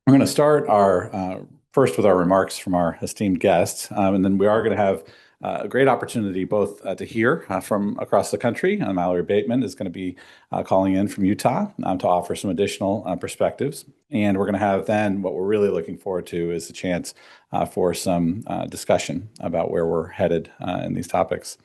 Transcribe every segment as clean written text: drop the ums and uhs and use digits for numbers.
We're going to start our first with our remarks from our esteemed guests, and then we are going to have a great opportunity both to hear from across the country. Mallory Bateman is going to be calling in from Utah to offer some additional perspectives. And we're going to have then what we're really looking forward to is a chance for some discussion about where we're headed in these topics.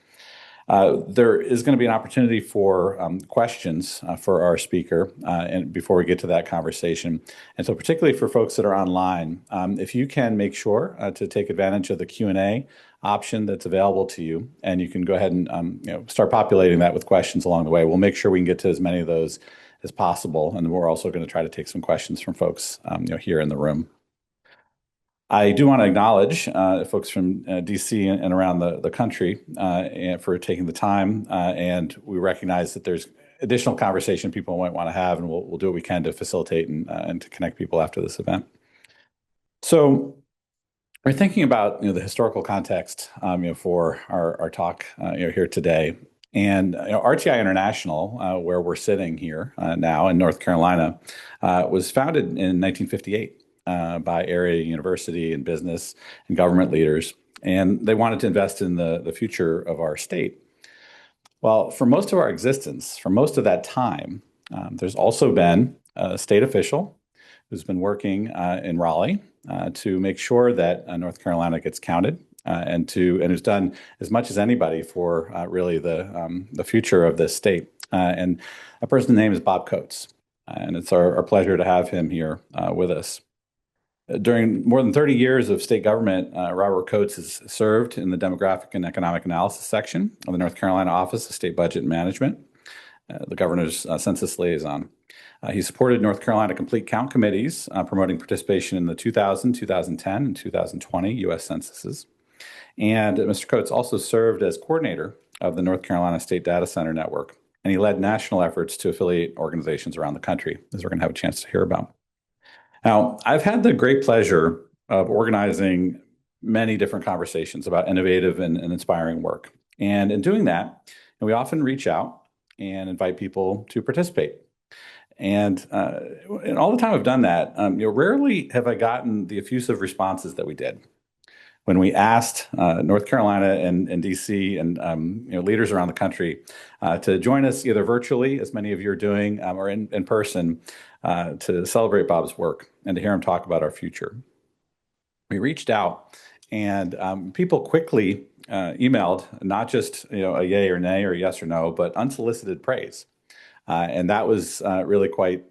There is going to be an opportunity for questions for our speaker and before we get to that conversation. And so particularly for folks that are online, if you can make sure to take advantage of the Q&A option that's available to you, and you can go ahead and start populating that with questions along the way. We'll make sure we can get to as many of those as possible. And we're also going to try to take some questions from folks here in the room. I do want to acknowledge folks from DC and around the country and for taking the time. And we recognize that there's additional conversation people might want to have, and we'll do what we can to facilitate and to connect people after this event. So we're thinking about the historical context for our talk here today. And RTI International, where we're sitting here now in North Carolina, was founded in 1958. By area university and business and government leaders, and they wanted to invest in the future of our state. Well, for most of our existence, for most of that time, there's also been a state official who's been working in Raleigh to make sure that North Carolina gets counted and who's done as much as anybody for really the future of this state. And a person's name is Bob Coates, and it's our pleasure to have him here with us. During more than 30 years of state government, Robert Coates has served in the Demographic and Economic Analysis section of the North Carolina Office of State Budget and Management, the governor's census liaison. He supported North Carolina complete count committees, promoting participation in the 2000, 2010, and 2020 US Censuses. And Mr. Coates also served as coordinator of the North Carolina State Data Center Network, and he led national efforts to affiliate organizations around the country, as we're going to have a chance to hear about. Now, I've had the great pleasure of organizing many different conversations about innovative and inspiring work. And in doing that, we often reach out and invite people to participate. And all the time I've done that, rarely have I gotten the effusive responses that we did. When we asked North Carolina and DC and leaders around the country to join us either virtually, as many of you are doing, or in person to celebrate Bob's work and to hear him talk about our future. We reached out, and people quickly emailed not just a yay or nay or yes or no, but unsolicited praise, and that was really quite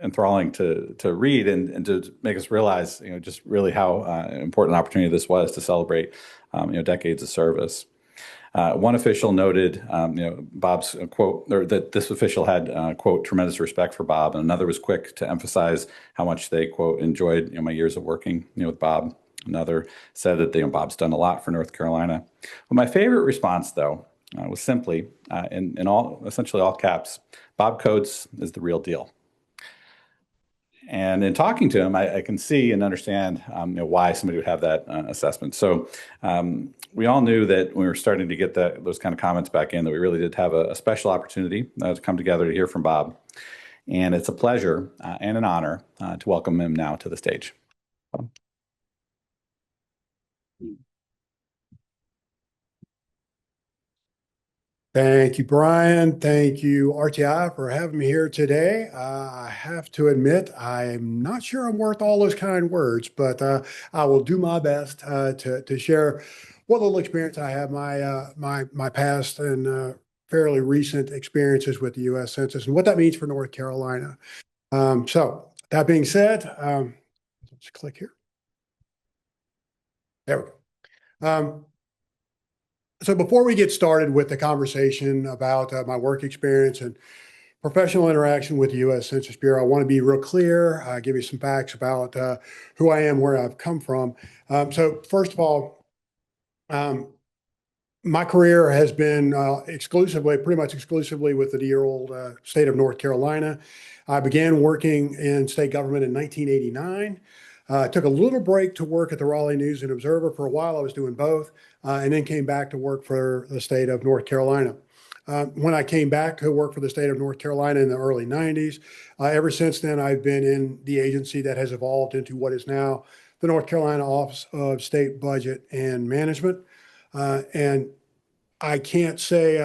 enthralling to read and to make us realize just really how important an opportunity this was to celebrate decades of service. One official noted, Bob's quote, or that this official had, quote, tremendous respect for Bob. And another was quick to emphasize how much they, quote, enjoyed my years of working with Bob. Another said that Bob's done a lot for North Carolina. Well, my favorite response, though, was simply, in essentially all caps, Bob Coates is the real deal. And in talking to him, I can see and understand why somebody would have that assessment. So we all knew that when we were starting to get those kind of comments back in, that we really did have a special opportunity to come together to hear from Bob. And it's a pleasure and an honor to welcome him now to the stage. Thank you, Brian. Thank you, RTI, for having me here today. I have to admit, I'm not sure I'm worth all those kind words, but I will do my best to share what little experience I have, my past and fairly recent experiences with the U.S. Census and what that means for North Carolina. So that being said, let's click here. There we go. So before we get started with the conversation about my work experience and professional interaction with the US Census Bureau, I want to be real clear, give you some facts about who I am, where I've come from. So first of all, my career has been pretty much exclusively with the dear old state of North Carolina. I began working in state government in 1989. Took a little break to work at the Raleigh News and Observer. For a while, I was doing both, and then came back to work for the state of North Carolina. when I came back to work for the state of North Carolina in the early 90s. Ever since then, I've been in the agency that has evolved into what is now the North Carolina Office of State Budget and Management. And I can't say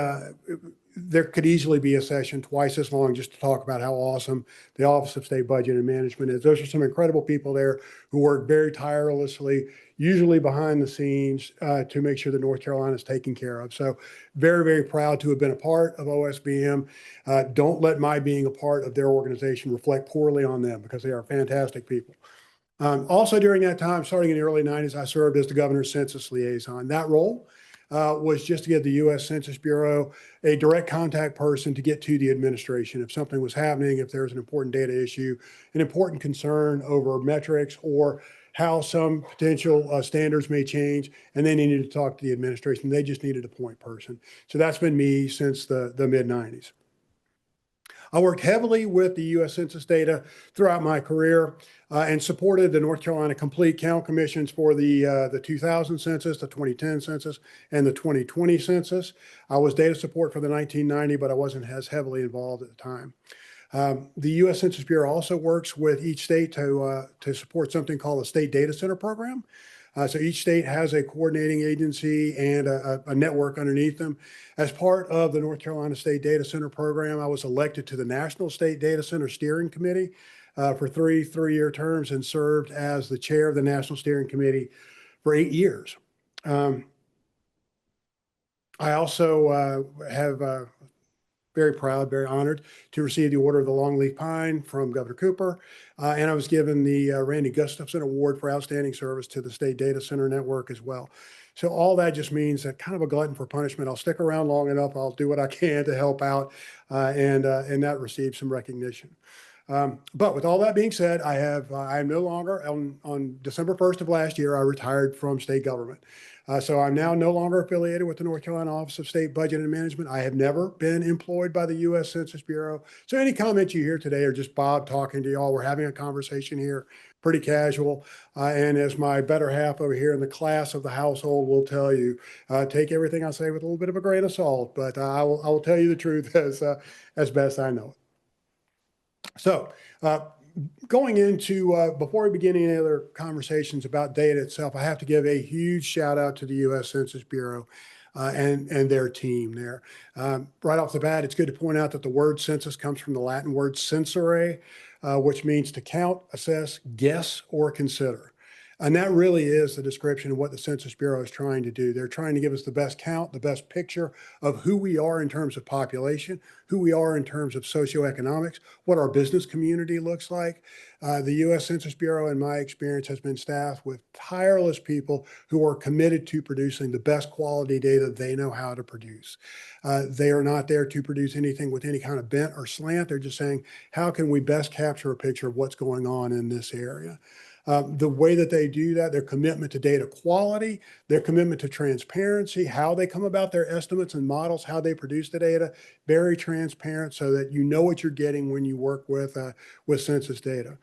there could easily be a session twice as long just to talk about how awesome the Office of State Budget and Management is. Those are some incredible people there who work very tirelessly, usually behind the scenes, to make sure that North Carolina is taken care of. So very, very proud to have been a part of OSBM. Don't let my being a part of their organization reflect poorly on them, because they are fantastic people. Also during that time, starting in the early 90s, I served as the governor's census liaison. That role was just to give the US Census Bureau a direct contact person to get to the administration if something was happening, if there was an important data issue, an important concern over metrics, or how some potential standards may change, and they needed to talk to the administration. They just needed a point person. So that's been me since the mid 90s. I worked heavily with the US Census data throughout my career, and supported the North Carolina Complete Count Commissions for the 2000 census, the 2010 census, and the 2020 census. I was data support for the 1990, but I wasn't as heavily involved at the time. The US Census Bureau also works with each state to support something called the State Data Center Program. So each state has a coordinating agency and a network underneath them. As part of the North Carolina State Data Center Program, I was elected to the National State Data Center Steering Committee for three-year terms, and served as the chair of the National Steering Committee for 8 years. I also have very proud, very honored to receive the Order of the Longleaf Pine from Governor Cooper. And I was given the Randy Gustafson Award for outstanding service to the State Data Center Network as well. So all that just means that kind of a glutton for punishment. I'll stick around long enough. I'll do what I can to help out, and that received some recognition. But with all that being said, I am no longer, on December 1st of last year, I retired from state government. So I'm now no longer affiliated with the North Carolina Office of State Budget and Management. I have never been employed by the US Census Bureau. So any comments you hear today are just Bob talking to y'all. We're having a conversation here, pretty casual. And as my better half over here in the class of the household will tell you, take everything I say with a little bit of a grain of salt, but I will tell you the truth as best I know it. So going into, before we begin any other conversations about data itself, I have to give a huge shout out to the US Census Bureau and their team there. Right off the bat, it's good to point out that the word census comes from the Latin word censere, which means to count, assess, guess, or consider. And that really is the description of what the Census Bureau is trying to do. They're trying to give us the best count, the best picture of who we are in terms of population, who we are in terms of socioeconomics, what our business community looks like. The US Census Bureau, in my experience, has been staffed with tireless people who are committed to producing the best quality data they know how to produce. They are not there to produce anything with any kind of bent or slant. They're just saying, how can we best capture a picture of what's going on in this area? The way that they do that, their commitment to data quality, their commitment to transparency, how they come about their estimates and models, how they produce the data, very transparent so that you know what you're getting when you work with census data.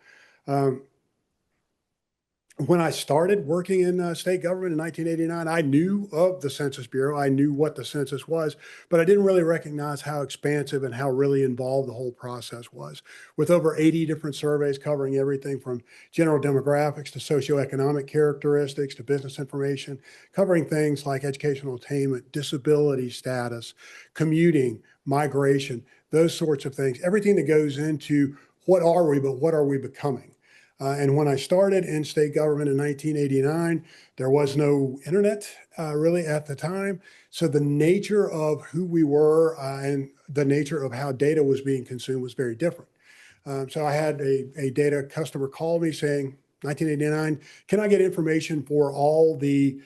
When I started working in state government in 1989, I knew of the Census Bureau. I knew what the census was, but I didn't really recognize how expansive and how really involved the whole process was. With over 80 different surveys covering everything from general demographics to socioeconomic characteristics to business information, covering things like educational attainment, disability status, commuting, migration, those sorts of things, everything that goes into what are we, but what are we becoming? And when I started in state government in 1989, there was no internet really at the time. So the nature of who we were and the nature of how data was being consumed was very different. So I had a data customer call me saying, 1989, can I get information for all the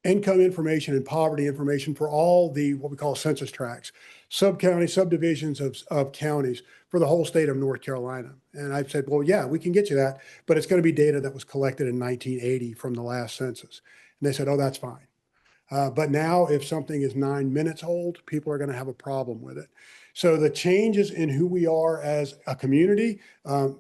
income information and poverty information for all the what we call census tracts, sub-county subdivisions of counties for the whole state of North Carolina? And I said, well, yeah, we can get you that, but it's going to be data that was collected in 1980 from the last census. And they said, oh, that's fine. But now if something is 9 minutes old, people are going to have a problem with it. So the changes in who we are as a community,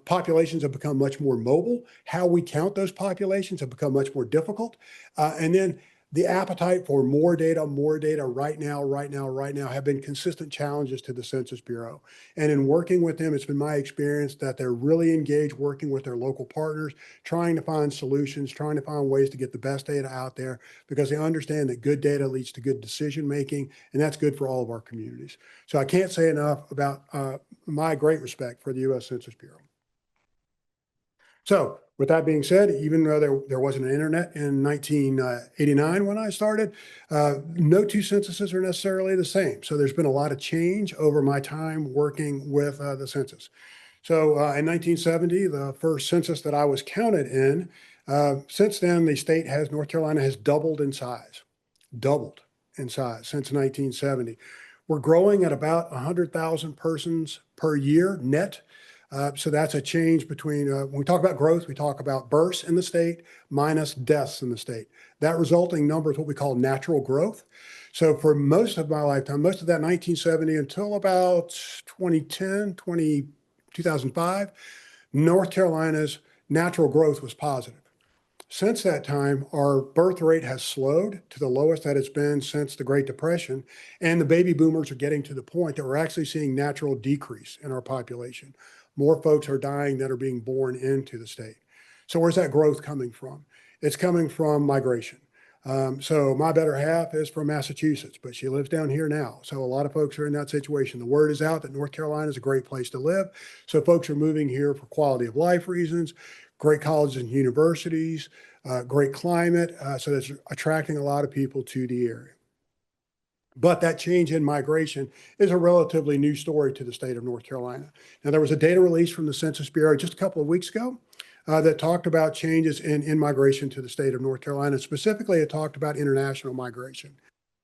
populations have become much more mobile. How we count those populations have become much more difficult. And then The appetite for more data right now have been consistent challenges to the Census Bureau. And in working with them, it's been my experience that they're really engaged working with their local partners, trying to find solutions, trying to find ways to get the best data out there because they understand that good data leads to good decision making, and that's good for all of our communities. So I can't say enough about my great respect for the US Census Bureau. So with that being said, even though there wasn't an internet in 1989 when I started, no two censuses are necessarily the same. So there's been a lot of change over my time working with the census. So in 1970, the first census that I was counted in, since then, North Carolina has doubled in size since 1970. We're growing at about 100,000 persons per year net. So that's a change between, when we talk about growth, we talk about births in the state minus deaths in the state. That resulting number is what we call natural growth. So for most of my lifetime, most of that 1970 until about 2010, 2005, North Carolina's natural growth was positive. Since that time, our birth rate has slowed to the lowest that it's been since the Great Depression, and the baby boomers are getting to the point that we're actually seeing natural decrease in our population. More folks are dying that are being born into the state. So where's that growth coming from? It's coming from migration. So my better half is from Massachusetts, but she lives down here now. So a lot of folks are in that situation. The word is out that North Carolina is a great place to live. So folks are moving here for quality of life reasons, great colleges and universities, great climate. So that's attracting a lot of people to the area. But that change in migration is a relatively new story to the state of North Carolina. Now, there was a data release from the Census Bureau just a couple of weeks ago that talked about changes in migration to the state of North Carolina. Specifically, it talked about international migration.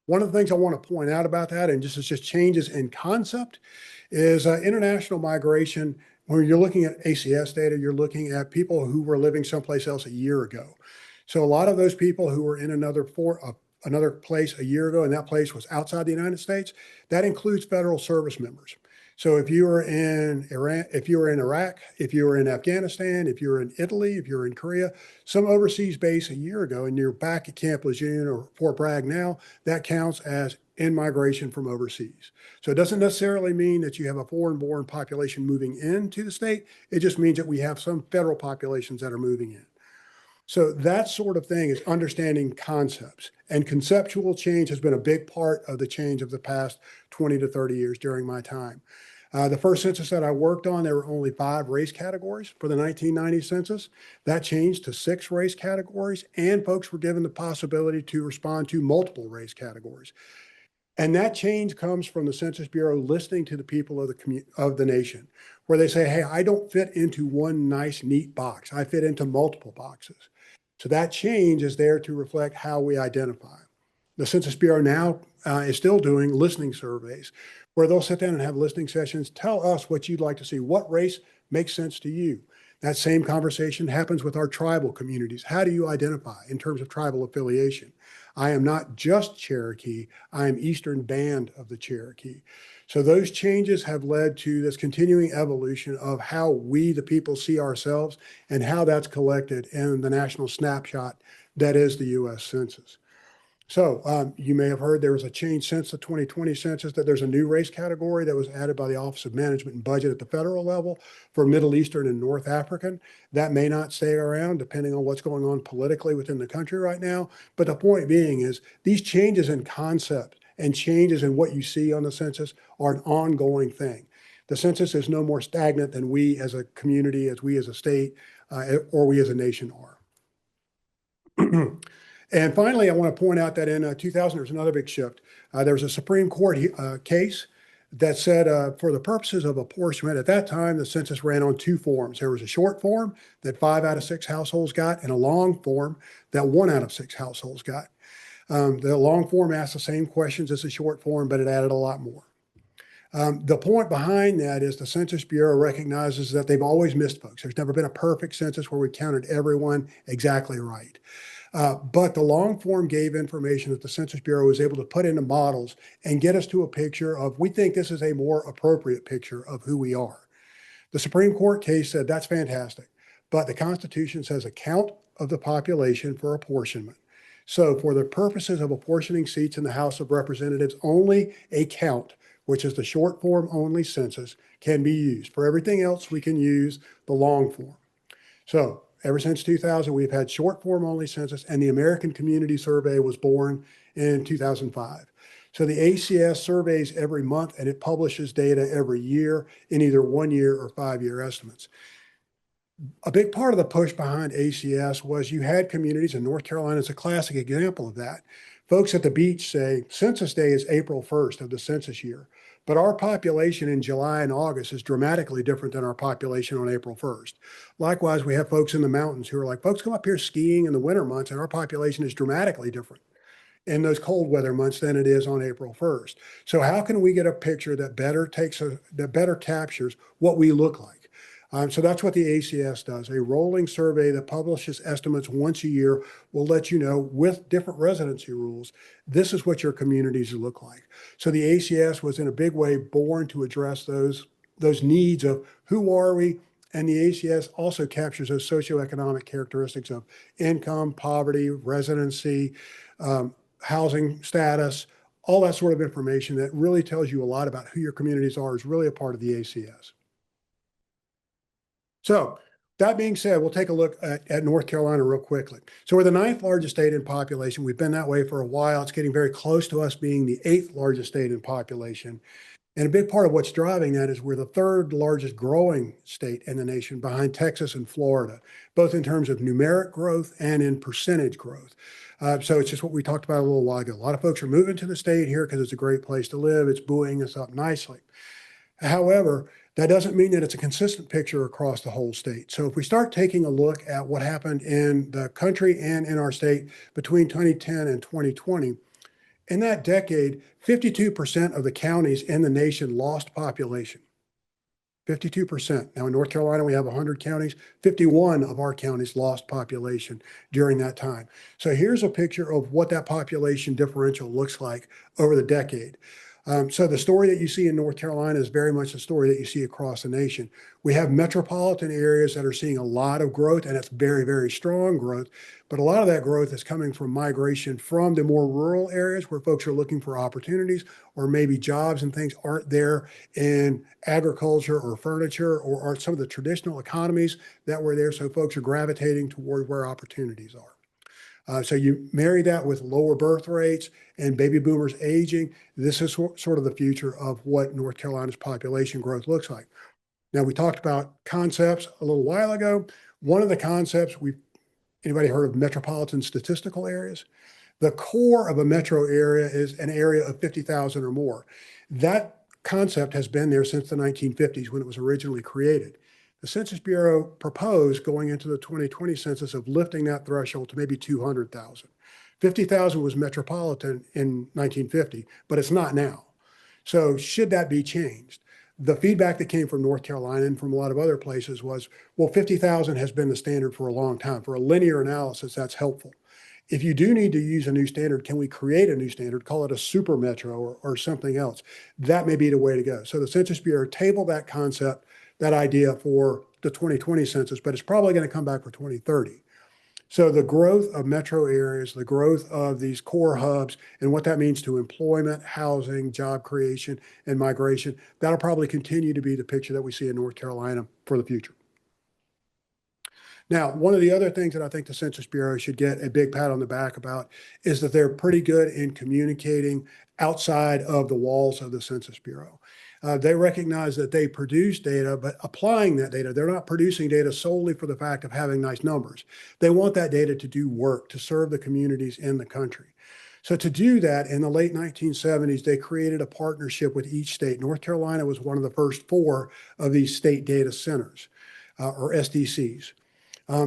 One of the things I want to point out about that, and just changes in concept, is international migration. When you're looking at ACS data, you're looking at people who were living someplace else a year ago. So a lot of those people who were in another place a year ago, and that place was outside the United States, that includes federal service members. So if you were in Iran, if you were in Iraq, if you were in Afghanistan, if you were in Italy, if you're in Korea, some overseas base a year ago, and you're back at Camp Lejeune or Fort Bragg now, that counts as in migration from overseas. So it doesn't necessarily mean that you have a foreign-born population moving into the state. It just means that we have some federal populations that are moving in. So that sort of thing is understanding concepts. And conceptual change has been a big part of the change of the past 20 to 30 years during my time. The first census that I worked on, there were only 5 race categories for the 1990 census. That changed to 6 race categories, and folks were given the possibility to respond to multiple race categories. And that change comes from the Census Bureau listening to the people of the nation, where they say, hey, I don't fit into one nice, neat box. I fit into multiple boxes. So that change is there to reflect how we identify. The Census Bureau now is still doing listening surveys where they'll sit down and have listening sessions. Tell us what you'd like to see. What race makes sense to you? That same conversation happens with our tribal communities. How do you identify in terms of tribal affiliation? I am not just Cherokee, I am Eastern Band of the Cherokee. So those changes have led to this continuing evolution of how we, the people, see ourselves and how that's collected in the national snapshot that is the US Census. So you may have heard there was a change since the 2020 census that there's a new race category that was added by the Office of Management and Budget at the federal level for Middle Eastern and North African. That may not stay around depending on what's going on politically within the country right now. But the point being is these changes in concept and changes in what you see on the census are an ongoing thing. The census is no more stagnant than we as a community, as we as a state, or we as a nation are. And finally, I want to point out that in 2000, there was another big shift. There was a Supreme Court case that said for the purposes of apportionment, at that time, the census ran on 2 forms. There was a short form that 5 out of 6 households got and a long form that 1 out of 6 households got. The long form asked the same questions as the short form, but it added a lot more. The point behind that is the Census Bureau recognizes that they've always missed folks. There's never been a perfect census where we counted everyone exactly right. But the long form gave information that the Census Bureau was able to put into models and get us to a picture of, we think this is a more appropriate picture of who we are. The Supreme Court case said that's fantastic, but the Constitution says a count of the population for apportionment. So for the purposes of apportioning seats in the House of Representatives, only a count, which is the short form only census, can be used. For everything else, we can use the long form. So ever since 2000, we've had short form only census, and the American Community Survey was born in 2005. So the ACS surveys every month, and it publishes data every year in either 1 year or 5 year estimates. A big part of the push behind ACS was you had communities, and North Carolina is a classic example of that. Folks at the beach say Census Day is April 1st of the census year, but our population in July and August is dramatically different than our population on April 1st. Likewise, we have folks in the mountains who are like, folks come up here skiing in the winter months, and our population is dramatically different in those cold weather months than it is on April 1st. So how can we get a picture that better captures what we look like? So that's what the ACS does. A rolling survey that publishes estimates once a year will let you know, with different residency rules, this is what your communities look like. So the ACS was in a big way born to address those needs of who are we, and the ACS also captures those socioeconomic characteristics of income, poverty, residency, housing status, all that sort of information that really tells you a lot about who your communities are is really a part of the ACS. So that being said, we'll take a look at North Carolina real quickly. So we're the 9th largest state in population. We've been that way for a while. It's getting very close to us being the 8th largest state in population. And a big part of what's driving that is we're the 3rd largest growing state in the nation behind Texas and Florida, both in terms of numeric growth and in percentage growth. So it's just what we talked about a little while ago. A lot of folks are moving to the state here because it's a great place to live. It's buoying us up nicely. However, that doesn't mean that it's a consistent picture across the whole state. So if we start taking a look at what happened in the country and in our state between 2010 and 2020, in that decade, 52% of the counties in the nation lost population. 52%. Now in North Carolina, we have 100 counties. 51 of our counties lost population during that time. So here's a picture of what that population differential looks like over the decade. So the story that you see in North Carolina is very much the story that you see across the nation. We have metropolitan areas that are seeing a lot of growth, and it's very, very strong growth. But a lot of that growth is coming from migration from the more rural areas where folks are looking for opportunities, or maybe jobs and things aren't there in agriculture or furniture or some of the traditional economies that were there. So folks are gravitating toward where opportunities are. So you marry that with lower birth rates and baby boomers aging. This is sort of the future of what North Carolina's population growth looks like. Now, we talked about concepts a little while ago. One of the concepts, anybody heard of metropolitan statistical areas? The core of a metro area is an area of 50,000 or more. That concept has been there since the 1950s when it was originally created. The Census Bureau proposed going into the 2020 census of lifting that threshold to maybe 200,000. 50,000 was metropolitan in 1950, but it's not now. So should that be changed? The feedback that came from North Carolina and from a lot of other places was, well, 50,000 has been the standard for a long time. For a linear analysis, that's helpful. If you do need to use a new standard, can we create a new standard, call it a super metro or something else? That may be the way to go. So the Census Bureau tabled that concept, that idea for the 2020 census, but it's probably going to come back for 2030. So the growth of metro areas, the growth of these core hubs, and what that means to employment, housing, job creation, and migration, that'll probably continue to be the picture that we see in North Carolina for the future. Now, one of the other things that I think the Census Bureau should get a big pat on the back about is that they're pretty good in communicating outside of the walls of the Census Bureau. They recognize that they produce data, but applying that data, they're not producing data solely for the fact of having nice numbers. They want that data to do work, to serve the communities in the country. So to do that, in the late 1970s, they created a partnership with each state. North Carolina was one of the first 4 of these state data centers, or SDCs.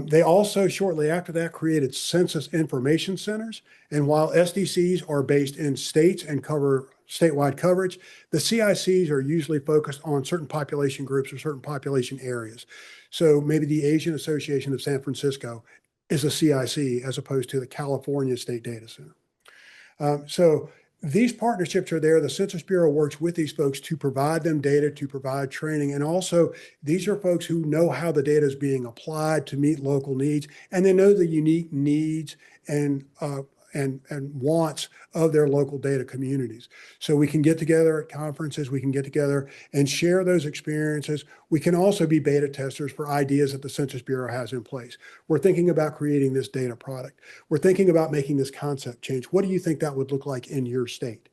They also, shortly after that, created census information centers. And while SDCs are based in states and cover statewide coverage, the CICs are usually focused on certain population groups or certain population areas. So maybe the Asian Association of San Francisco is a CIC as opposed to the California State Data Center. So these partnerships are there. The Census Bureau works with these folks to provide them data, to provide training. And also, these are folks who know how the data is being applied to meet local needs, and they know the unique needs and and wants of their local data communities. So we can get together at conferences, we can get together and share those experiences. We can also be beta testers for ideas that the Census Bureau has in place. We're thinking about creating this data product. We're thinking about making this concept change. What do you think that would look like in your state?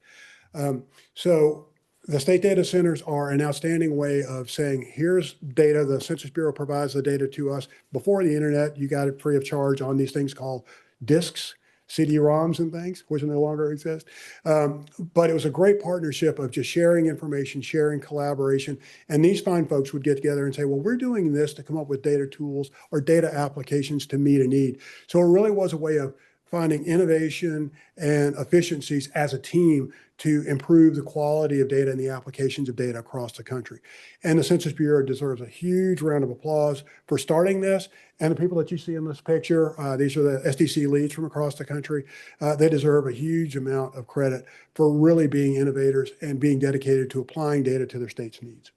So the state data centers are an outstanding way of saying, here's data. The Census Bureau provides the data to us. Before the internet, you got it free of charge on these things called disks, CD-ROMs and things, which no longer exist. But it was a great partnership of just sharing information, sharing collaboration. And these fine folks would get together and say, well, we're doing this to come up with data tools or data applications to meet a need. So it really was a way of finding innovation and efficiencies as a team to improve the quality of data and the applications of data across the country. And the Census Bureau deserves a huge round of applause for starting this. And the people that you see in this picture, these are the SDC leads from across the country. They deserve a huge amount of credit for really being innovators and being dedicated to applying data to their state's needs.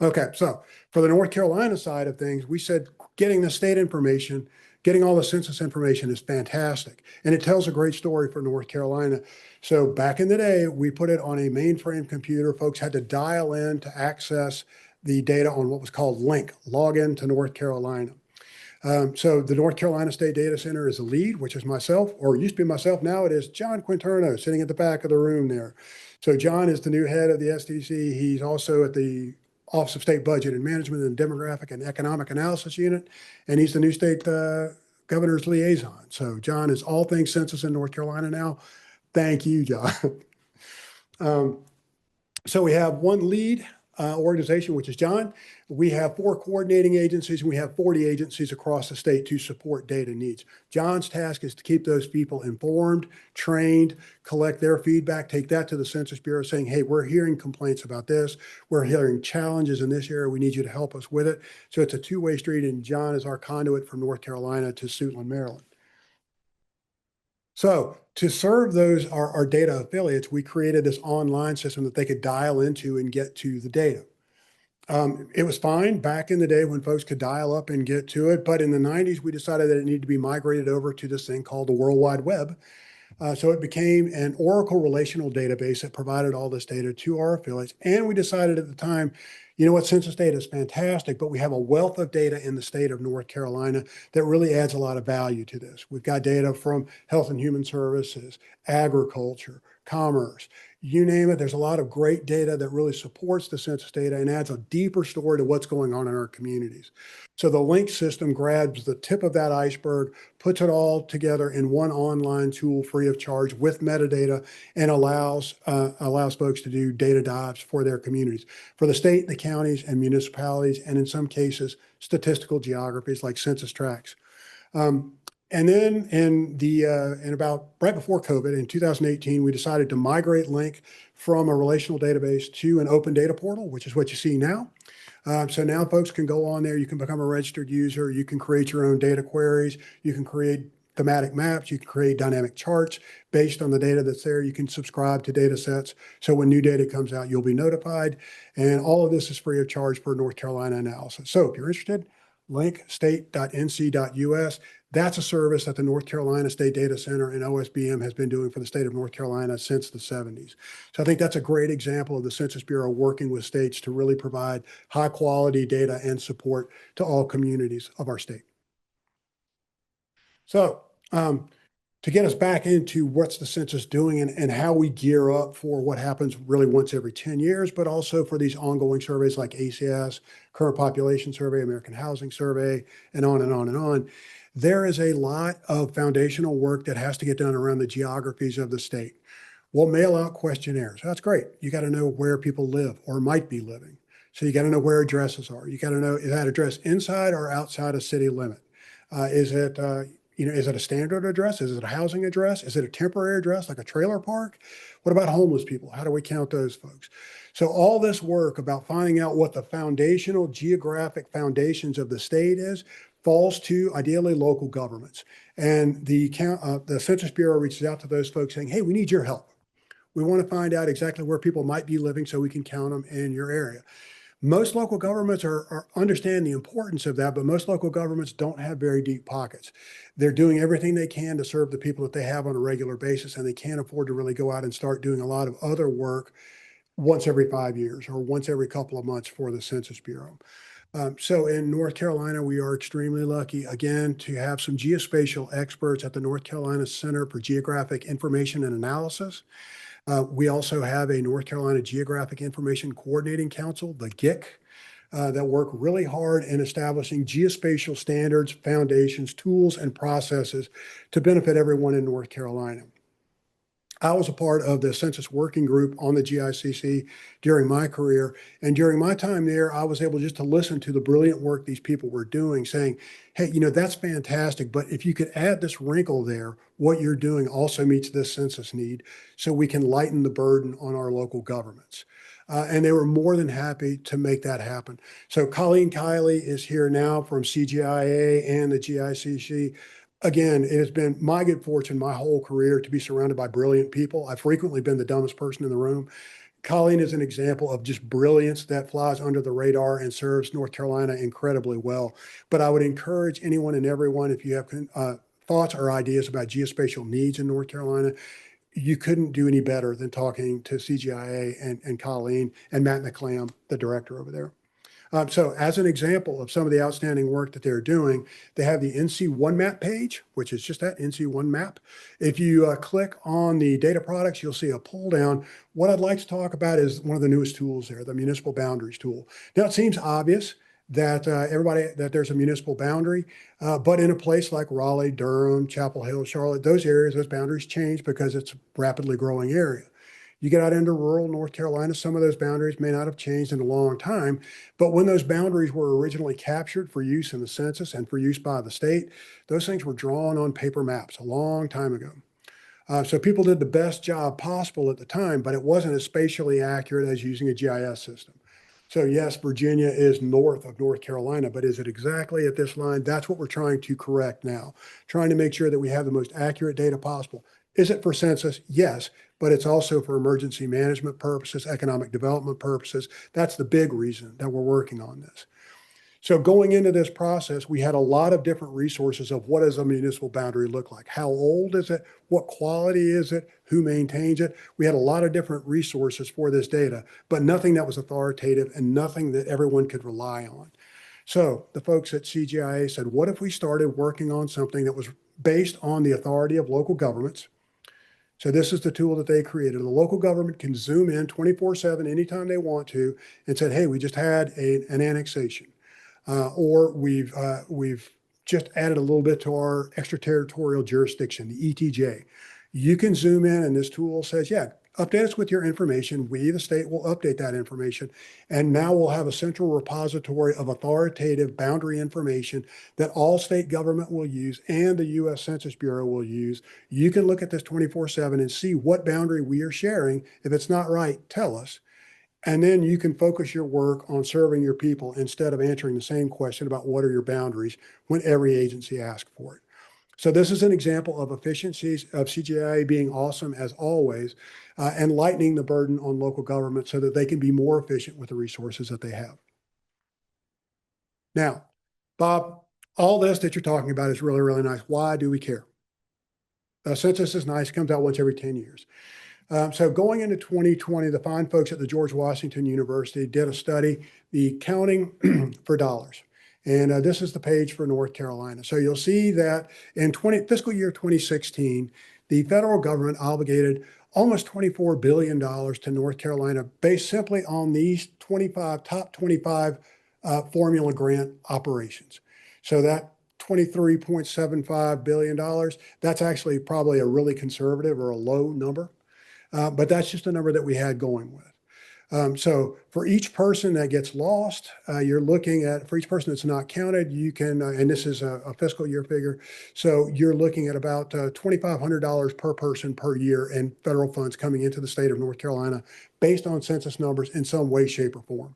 Okay, so for the North Carolina side of things, we said getting the state information, getting all the census information is fantastic. And it tells a great story for North Carolina. So back in the day, we put it on a mainframe computer. Folks had to dial in to access the data on what was called login to North Carolina. So the North Carolina State Data Center is the lead, which is myself, or used to be myself. Now it is John Quinterno sitting at the back of the room there. So John is the new head of the SDC. He's also at the Office of State Budget and Management and Demographic and Economic Analysis Unit, and he's the new state governor's liaison. So John is all things census in North Carolina now. Thank you, John. So we have one lead organization, which is John. We have 4 coordinating agencies, and we have 40 agencies across the state to support data needs. John's task is to keep those people informed, trained, collect their feedback, take that to the Census Bureau saying, hey, we're hearing complaints about this. We're hearing challenges in this area. We need you to help us with it. So it's a two-way street, and John is our conduit from North Carolina to Suitland, Maryland. So to serve those, our data affiliates, we created this online system that they could dial into and get to the data. It was fine back in the day when folks could dial up and get to it, but in the 90s, we decided that it needed to be migrated over to this thing called the World Wide Web. So it became an Oracle relational database that provided all this data to our affiliates. And we decided at the time, you know what, census data is fantastic, but we have a wealth of data in the state of North Carolina that really adds a lot of value to this. We've got data from Health and Human Services, agriculture, commerce, you name it. There's a lot of great data that really supports the census data and adds a deeper story to what's going on in our communities. So the link system grabs the tip of that iceberg, puts it all together in one online tool free of charge with metadata, and allows folks to do data dives for their communities, for the state, the counties, and municipalities, and in some cases, statistical geographies like census tracts. And then in about right before COVID in 2018, we decided to migrate Link from a relational database to an open data portal, which is what you see now. So now folks can go on there. You can become a registered user. You can create your own data queries. You can create thematic maps. You can create dynamic charts based on the data that's there. You can subscribe to data sets. So when new data comes out, you'll be notified. And all of this is free of charge for North Carolina analysis. So if you're interested, link state.nc.us. That's a service that the North Carolina State Data Center and OSBM has been doing for the state of North Carolina since the 70s. So I think that's a great example of the Census Bureau working with states to really provide high quality data and support to all communities of our state. So to get us back into what's the census doing and how we gear up for what happens really once every 10 years, but also for these ongoing surveys like ACS, Current Population Survey, American Housing Survey, and on and on and on. There is a lot of foundational work that has to get done around the geographies of the state. We'll mail out questionnaires. That's great. You got to know where people live or might be living. So you got to know where addresses are. You got to know, is that address inside or outside a city limit? Is it a standard address? Is it a housing address? Is it a temporary address like a trailer park? What about homeless people? How do we count those folks? So all this work about finding out what the foundational geographic foundations of the state is falls to ideally local governments. And the Census Bureau reaches out to those folks saying, hey, we need your help. We want to find out exactly where people might be living so we can count them in your area. Most local governments understand the importance of that, but most local governments don't have very deep pockets. They're doing everything they can to serve the people that they have on a regular basis, and they can't afford to really go out and start doing a lot of other work once every 5 years or once every couple of months for the Census Bureau. So in North Carolina, we are extremely lucky, again, to have some geospatial experts at the North Carolina Center for Geographic Information and Analysis. We also have a North Carolina Geographic Information Coordinating Council, the GIC, that work really hard in establishing geospatial standards, foundations, tools, and processes to benefit everyone in North Carolina. I was a part of the census working group on the GICC during my career. And during my time there, I was able just to listen to the brilliant work these people were doing, saying, hey, that's fantastic. But if you could add this wrinkle there, what you're doing also meets this census need, so we can lighten the burden on our local governments. And they were more than happy to make that happen. So Colleen Kiley is here now from CGIA and the GICC. Again, it has been my good fortune my whole career to be surrounded by brilliant people. I've frequently been the dumbest person in the room. Colleen is an example of just brilliance that flies under the radar and serves North Carolina incredibly well. But I would encourage anyone and everyone, if you have thoughts or ideas about geospatial needs in North Carolina, you couldn't do any better than talking to CGIA and Colleen and Matt McClam, the director over there. So as an example of some of the outstanding work that they're doing, they have the NC1 map page, which is just that NC1 map. If you click on the data products, you'll see a pull down. What I'd like to talk about is one of the newest tools there, the municipal boundaries tool. Now, it seems obvious that that there's a municipal boundary, but in a place like Raleigh, Durham, Chapel Hill, Charlotte, those areas, those boundaries change because it's a rapidly growing area. You get out into rural North Carolina, some of those boundaries may not have changed in a long time, but when those boundaries were originally captured for use in the census and for use by the state, those things were drawn on paper maps a long time ago. So people did the best job possible at the time, but it wasn't as spatially accurate as using a GIS system. So yes, Virginia is north of North Carolina, but is it exactly at this line? That's what we're trying to correct now, trying to make sure that we have the most accurate data possible. Is it for census? Yes, but it's also for emergency management purposes, economic development purposes. That's the big reason that we're working on this. So going into this process, we had a lot of different resources of what does a municipal boundary look like? How old is it? What quality is it? Who maintains it? We had a lot of different resources for this data, but nothing that was authoritative and nothing that everyone could rely on. So the folks at CGIA said, what if we started working on something that was based on the authority of local governments? So this is the tool that they created. The local government can zoom in 24/7 anytime they want to and said, hey, we just had an annexation. Or we've just added a little bit to our extraterritorial jurisdiction, the ETJ. You can zoom in and this tool says, yeah, update us with your information. We, the state, will update that information. And now we'll have a central repository of authoritative boundary information that all state government will use and the US Census Bureau will use. You can look at this 24/7 and see what boundary we are sharing. If it's not right, tell us. And then you can focus your work on serving your people instead of answering the same question about what are your boundaries when every agency asks for it. So this is an example of efficiencies of CGIA being awesome as always, and lightening the burden on local government so that they can be more efficient with the resources that they have. Now, Bob, all this that you're talking about is really, really nice. Why do we care? Census is nice, comes out once every 10 years. So going into 2020, the fine folks at the George Washington University did a study, the Counting for Dollars. And this is the page for North Carolina. So you'll see that in fiscal year 2016, the federal government obligated almost $24 billion to North Carolina based simply on these top 25 formula grant operations. So that $23.75 billion, that's actually probably a really conservative or a low number. But that's just a number that we had going with. So for each person that gets lost, you're looking at, for each person that's not counted, you can, and this is a fiscal year figure, so you're looking at about $2,500 per person per year in federal funds coming into the state of North Carolina based on census numbers in some way, shape, or form.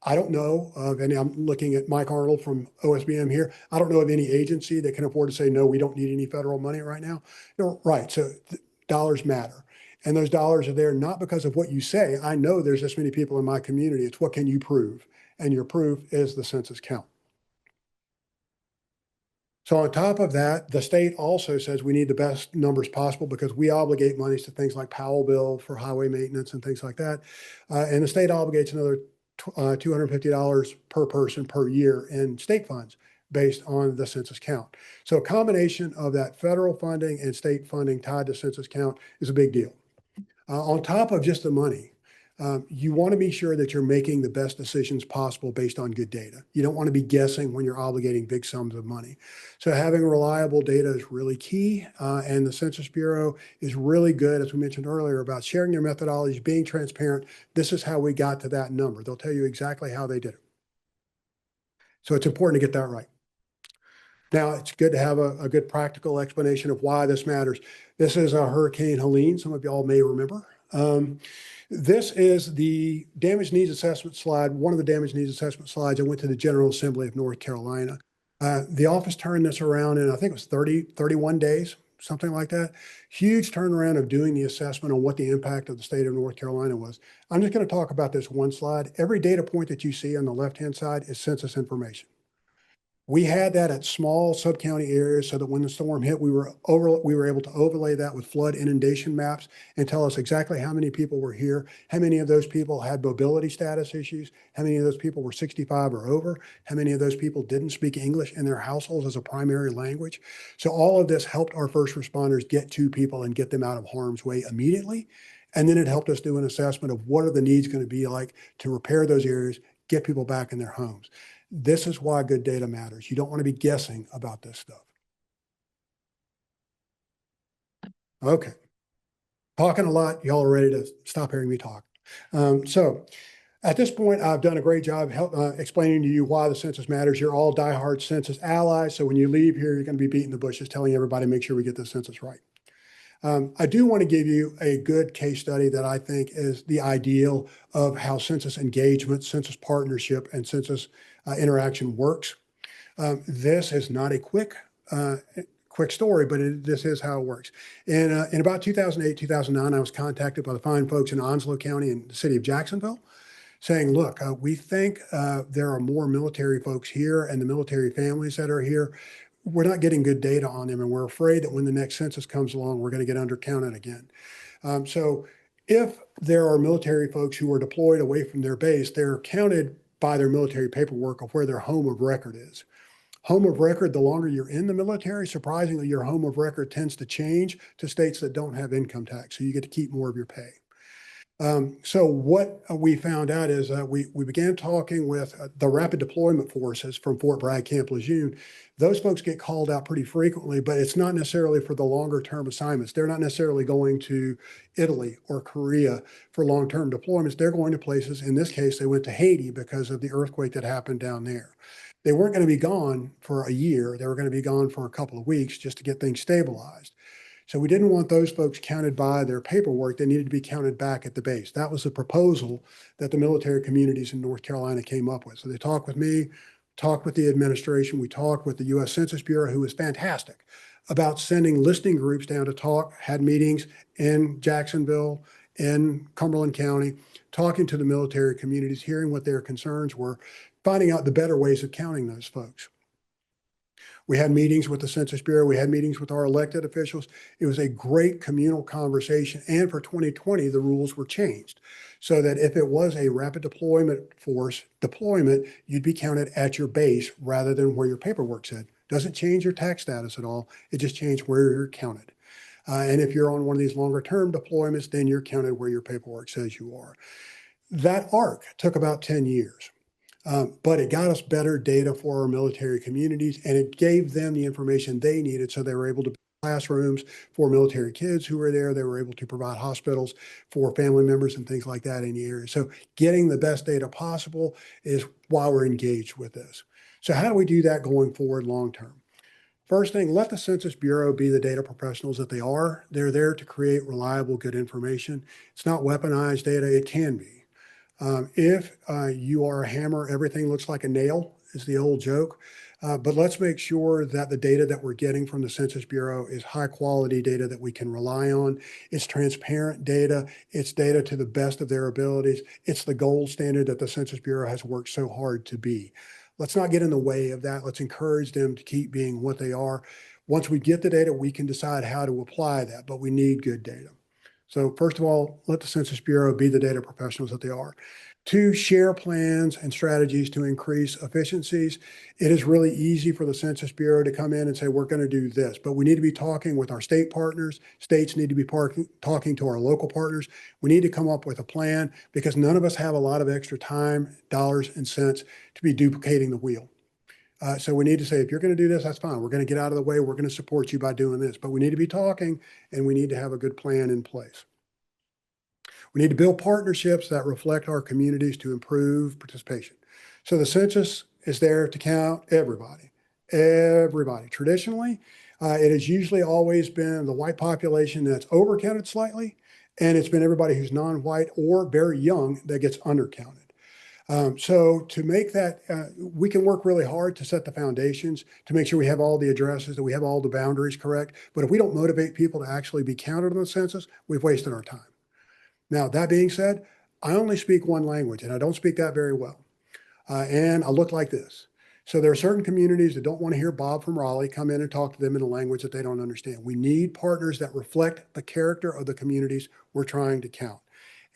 I don't know of any, I'm looking at Mike Arnold from OSBM here. I don't know of any agency that can afford to say, no, we don't need any federal money right now. Right, so dollars matter. And those dollars are there not because of what you say. I know there's this many people in my community. It's what can you prove? and your proof is the census count. So on top of that, the state also says we need the best numbers possible because we obligate monies to things like Powell bill for highway maintenance and things like that. And the state obligates another $250 per person per year in state funds based on the census count. So a combination of that federal funding and state funding tied to census count is a big deal. On top of just the money, you want to be sure that you're making the best decisions possible based on good data. You don't want to be guessing when you're obligating big sums of money. So having reliable data is really key. And the Census Bureau is really good, as we mentioned earlier, about sharing their methodologies, being transparent. This is how we got to that number. They'll tell you exactly how they did it. So it's important to get that right. Now, it's good to have a good practical explanation of why this matters. This is a Hurricane Helene. Some of y'all may remember. This is the damage needs assessment slide, one of the damage needs assessment slides. I went to the General Assembly of North Carolina. The office turned this around in, I think it was 31 days, something like that. Huge turnaround of doing the assessment on what the impact of the state of North Carolina was. I'm just going to talk about this one slide. Every data point that you see on the left-hand side is census information. We had that at small sub-county areas so that when the storm hit, we were able to overlay that with flood inundation maps and tell us exactly how many people were here, how many of those people had mobility status issues, how many of those people were 65 or over, how many of those people didn't speak English in their households as a primary language. So all of this helped our first responders get to people and get them out of harm's way immediately. And then it helped us do an assessment of what are the needs going to be like to repair those areas, get people back in their homes. This is why good data matters. You don't want to be guessing about this stuff. Okay. Talking a lot. Y'all are ready to stop hearing me talk. So at this point, I've done a great job explaining to you why the census matters. You're all diehard census allies. So when you leave here, you're going to be beating the bushes, telling everybody, make sure we get the census right. I do want to give you a good case study that I think is the ideal of how census engagement, census partnership, and census interaction works. This is not a quick story, but this is how it works. In about 2008, 2009, I was contacted by the fine folks in Onslow County in the city of Jacksonville saying, look, we think there are more military folks here and the military families that are here. We're not getting good data on them, and we're afraid that when the next census comes along, we're going to get undercounted again. So if there are military folks who are deployed away from their base, they're counted by their military paperwork of where their home of record is. Home of record, the longer you're in the military, surprisingly, your home of record tends to change to states that don't have income tax, so you get to keep more of your pay. So what we found out is we began talking with the rapid deployment forces from Fort Bragg, Camp Lejeune. Those folks get called out pretty frequently, but it's not necessarily for the longer term assignments. They're not necessarily going to Italy or Korea for long-term deployments. They're going to places, in this case, they went to Haiti because of the earthquake that happened down there. They weren't going to be gone for a year. They were going to be gone for a couple of weeks just to get things stabilized. So we didn't want those folks counted by their paperwork. They needed to be counted back at the base. That was the proposal that the military communities in North Carolina came up with. So they talked with me, talked with the administration. We talked with the US Census Bureau, who was fantastic about sending listening groups down to talk, had meetings in Jacksonville, in Cumberland County, talking to the military communities, hearing what their concerns were, finding out the better ways of counting those folks. We had meetings with the Census Bureau. We had meetings with our elected officials. It was a great communal conversation. And for 2020, the rules were changed so that if it was a rapid deployment force deployment, you'd be counted at your base rather than where your paperwork said. Doesn't change your tax status at all. It just changed where you're counted. And if you're on one of these longer term deployments, then you're counted where your paperwork says you are. That arc took about 10 years. But it got us better data for our military communities, and it gave them the information they needed so they were able to build classrooms for military kids who were there. They were able to provide hospitals for family members and things like that in the area. So getting the best data possible is why we're engaged with this. So how do we do that going forward long term? First thing, let the Census Bureau be the data professionals that they are. They're there to create reliable, good information. It's not weaponized data. It can be. If you are a hammer, everything looks like a nail, is the old joke. But let's make sure that the data that we're getting from the Census Bureau is high quality data that we can rely on. It's transparent data. It's data to the best of their abilities. It's the gold standard that the Census Bureau has worked so hard to be. Let's not get in the way of that. Let's encourage them to keep being what they are. Once we get the data, we can decide how to apply that, but we need good data. So first of all, let the Census Bureau be the data professionals that they are. Two, share plans and strategies to increase efficiencies. It is really easy for the Census Bureau to come in and say, we're going to do this, but we need to be talking with our state partners. States need to be talking to our local partners. We need to come up with a plan because none of us have a lot of extra time, dollars, and cents to be duplicating the wheel. So we need to say, if you're going to do this, that's fine. We're going to get out of the way. We're going to support you by doing this. But we need to be talking and we need to have a good plan in place. We need to build partnerships that reflect our communities to improve participation. So the census is there to count everybody, everybody. Traditionally, it has usually always been the white population that's overcounted slightly, and it's been everybody who's non-white or very young that gets undercounted. So to make that, we can work really hard to set the foundations to make sure we have all the addresses, that we have all the boundaries correct. But if we don't motivate people to actually be counted on the census, we've wasted our time. Now, that being said, I only speak one language and I don't speak that very well. And I look like this. So there are certain communities that don't want to hear Bob from Raleigh come in and talk to them in a language that they don't understand. We need partners that reflect the character of the communities we're trying to count.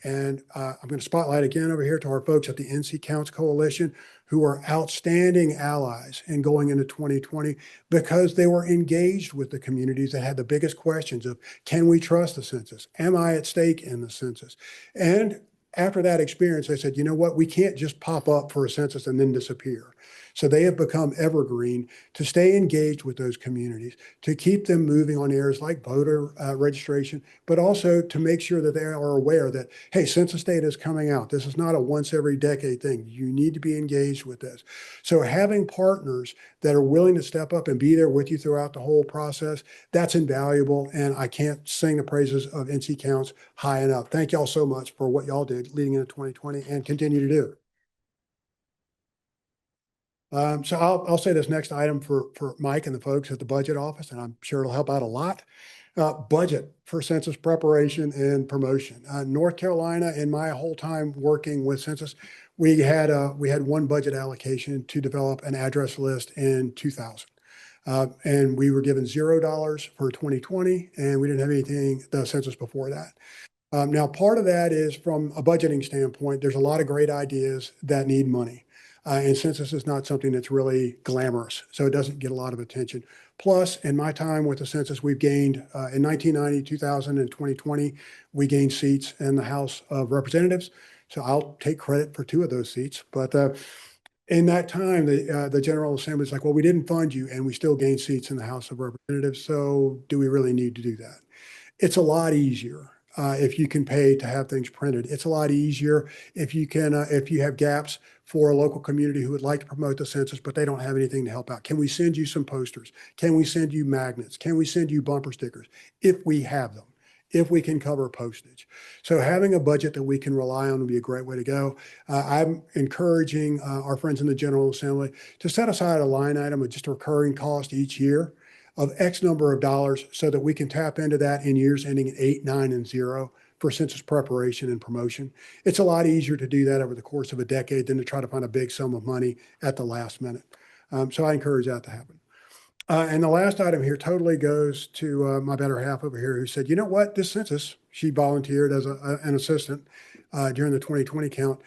And I'm going to spotlight again over here to our folks at the NC Counts Coalition, who are outstanding allies in going into 2020 because they were engaged with the communities that had the biggest questions of, can we trust the census? Am I at stake in the census? And after that experience, they said, you know what, we can't just pop up for a census and then disappear. So they have become evergreen to stay engaged with those communities, to keep them moving on areas like voter registration, but also to make sure that they are aware that, hey, census data is coming out. This is not a once every decade thing. You need to be engaged with this. So having partners that are willing to step up and be there with you throughout the whole process, that's invaluable. And I can't sing the praises of NC Counts high enough. Thank y'all so much for what y'all did leading into 2020 and continue to do. So I'll say this next item for Mike and the folks at the budget office, and I'm sure it'll help out a lot. Budget for census preparation and promotion. North Carolina, in my whole time working with census, we had one budget allocation to develop an address list in 2000. And we were given $0 for 2020, and we didn't have anything, the census before that. Now, part of that is from a budgeting standpoint, there's a lot of great ideas that need money. And census is not something that's really glamorous, so it doesn't get a lot of attention. Plus, in my time with the census, we've gained in 1990, 2000, and 2020, we gained seats in the House of Representatives. So I'll take credit for two of those seats. But in that time, the General Assembly is like, well, we didn't fund you, and we still gained seats in the House of Representatives. So do we really need to do that? It's a lot easier if you can pay to have things printed. It's a lot easier if you can, if you have gaps for a local community who would like to promote the census, but they don't have anything to help out. Can we send you some posters? Can we send you magnets? Can we send you bumper stickers? If we have them, if we can cover postage. So having a budget that we can rely on would be a great way to go. I'm encouraging our friends in the General Assembly to set aside a line item of just a recurring cost each year of X number of dollars so that we can tap into that in years ending in 8, 9, and 0 for census preparation and promotion. It's a lot easier to do that over the course of a decade than to try to find a big sum of money at the last minute. So I encourage that to happen. And the last item here totally goes to my better half over here who said, you know what, this census, she volunteered as an assistant during the 2020 count.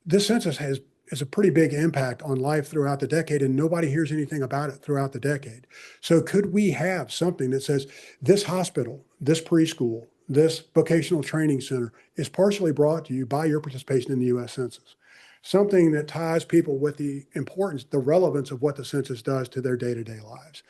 This census has a pretty big impact on life throughout the decade, and nobody hears anything about it throughout the decade. So could we have something that says this hospital, this preschool, this vocational training center is partially brought to you by your participation in the US Census? Something that ties people with the importance, the relevance of what the census does to their day-to-day lives.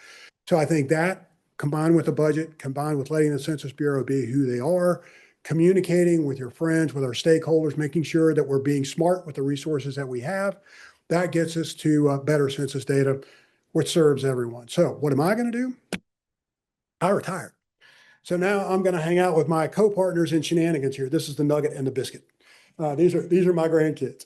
So I think that combined with the budget, combined with letting the Census Bureau be who they are, communicating with your friends, with our stakeholders, making sure that we're being smart with the resources that we have, that gets us to better census data, which serves everyone. So what am I going to do? I retired. So now I'm going to hang out with my co-partners in shenanigans here. This is the nugget and the biscuit. These are my grandkids.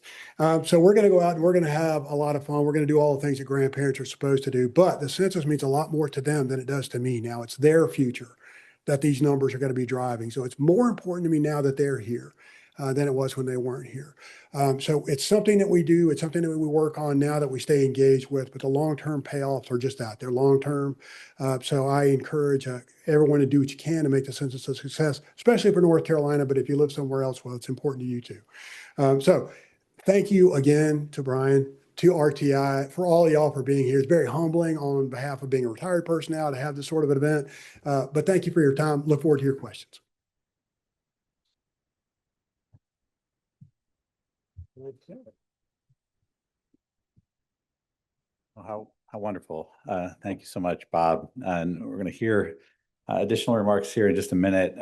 So we're going to go out and we're going to have a lot of fun. We're going to do all the things that grandparents are supposed to do. But the census means a lot more to them than it does to me. Now it's their future that these numbers are going to be driving. So it's more important to me now that they're here than it was when they weren't here. So it's something that we do. It's something that we work on now that we stay engaged with. But the long-term payoffs are just that. They're long-term. So I encourage everyone to do what you can to make the census a success, especially for North Carolina. But if you live somewhere else, well, it's important to you too. So thank you again to Brian, to RTI, for all of y'all for being here. It's very humbling on behalf of being a retired person now to have this sort of an event. But thank you for your time. Look forward to your questions. Okay. Well, how wonderful. Thank you so much, Bob. And we're going to hear additional remarks here in just a minute.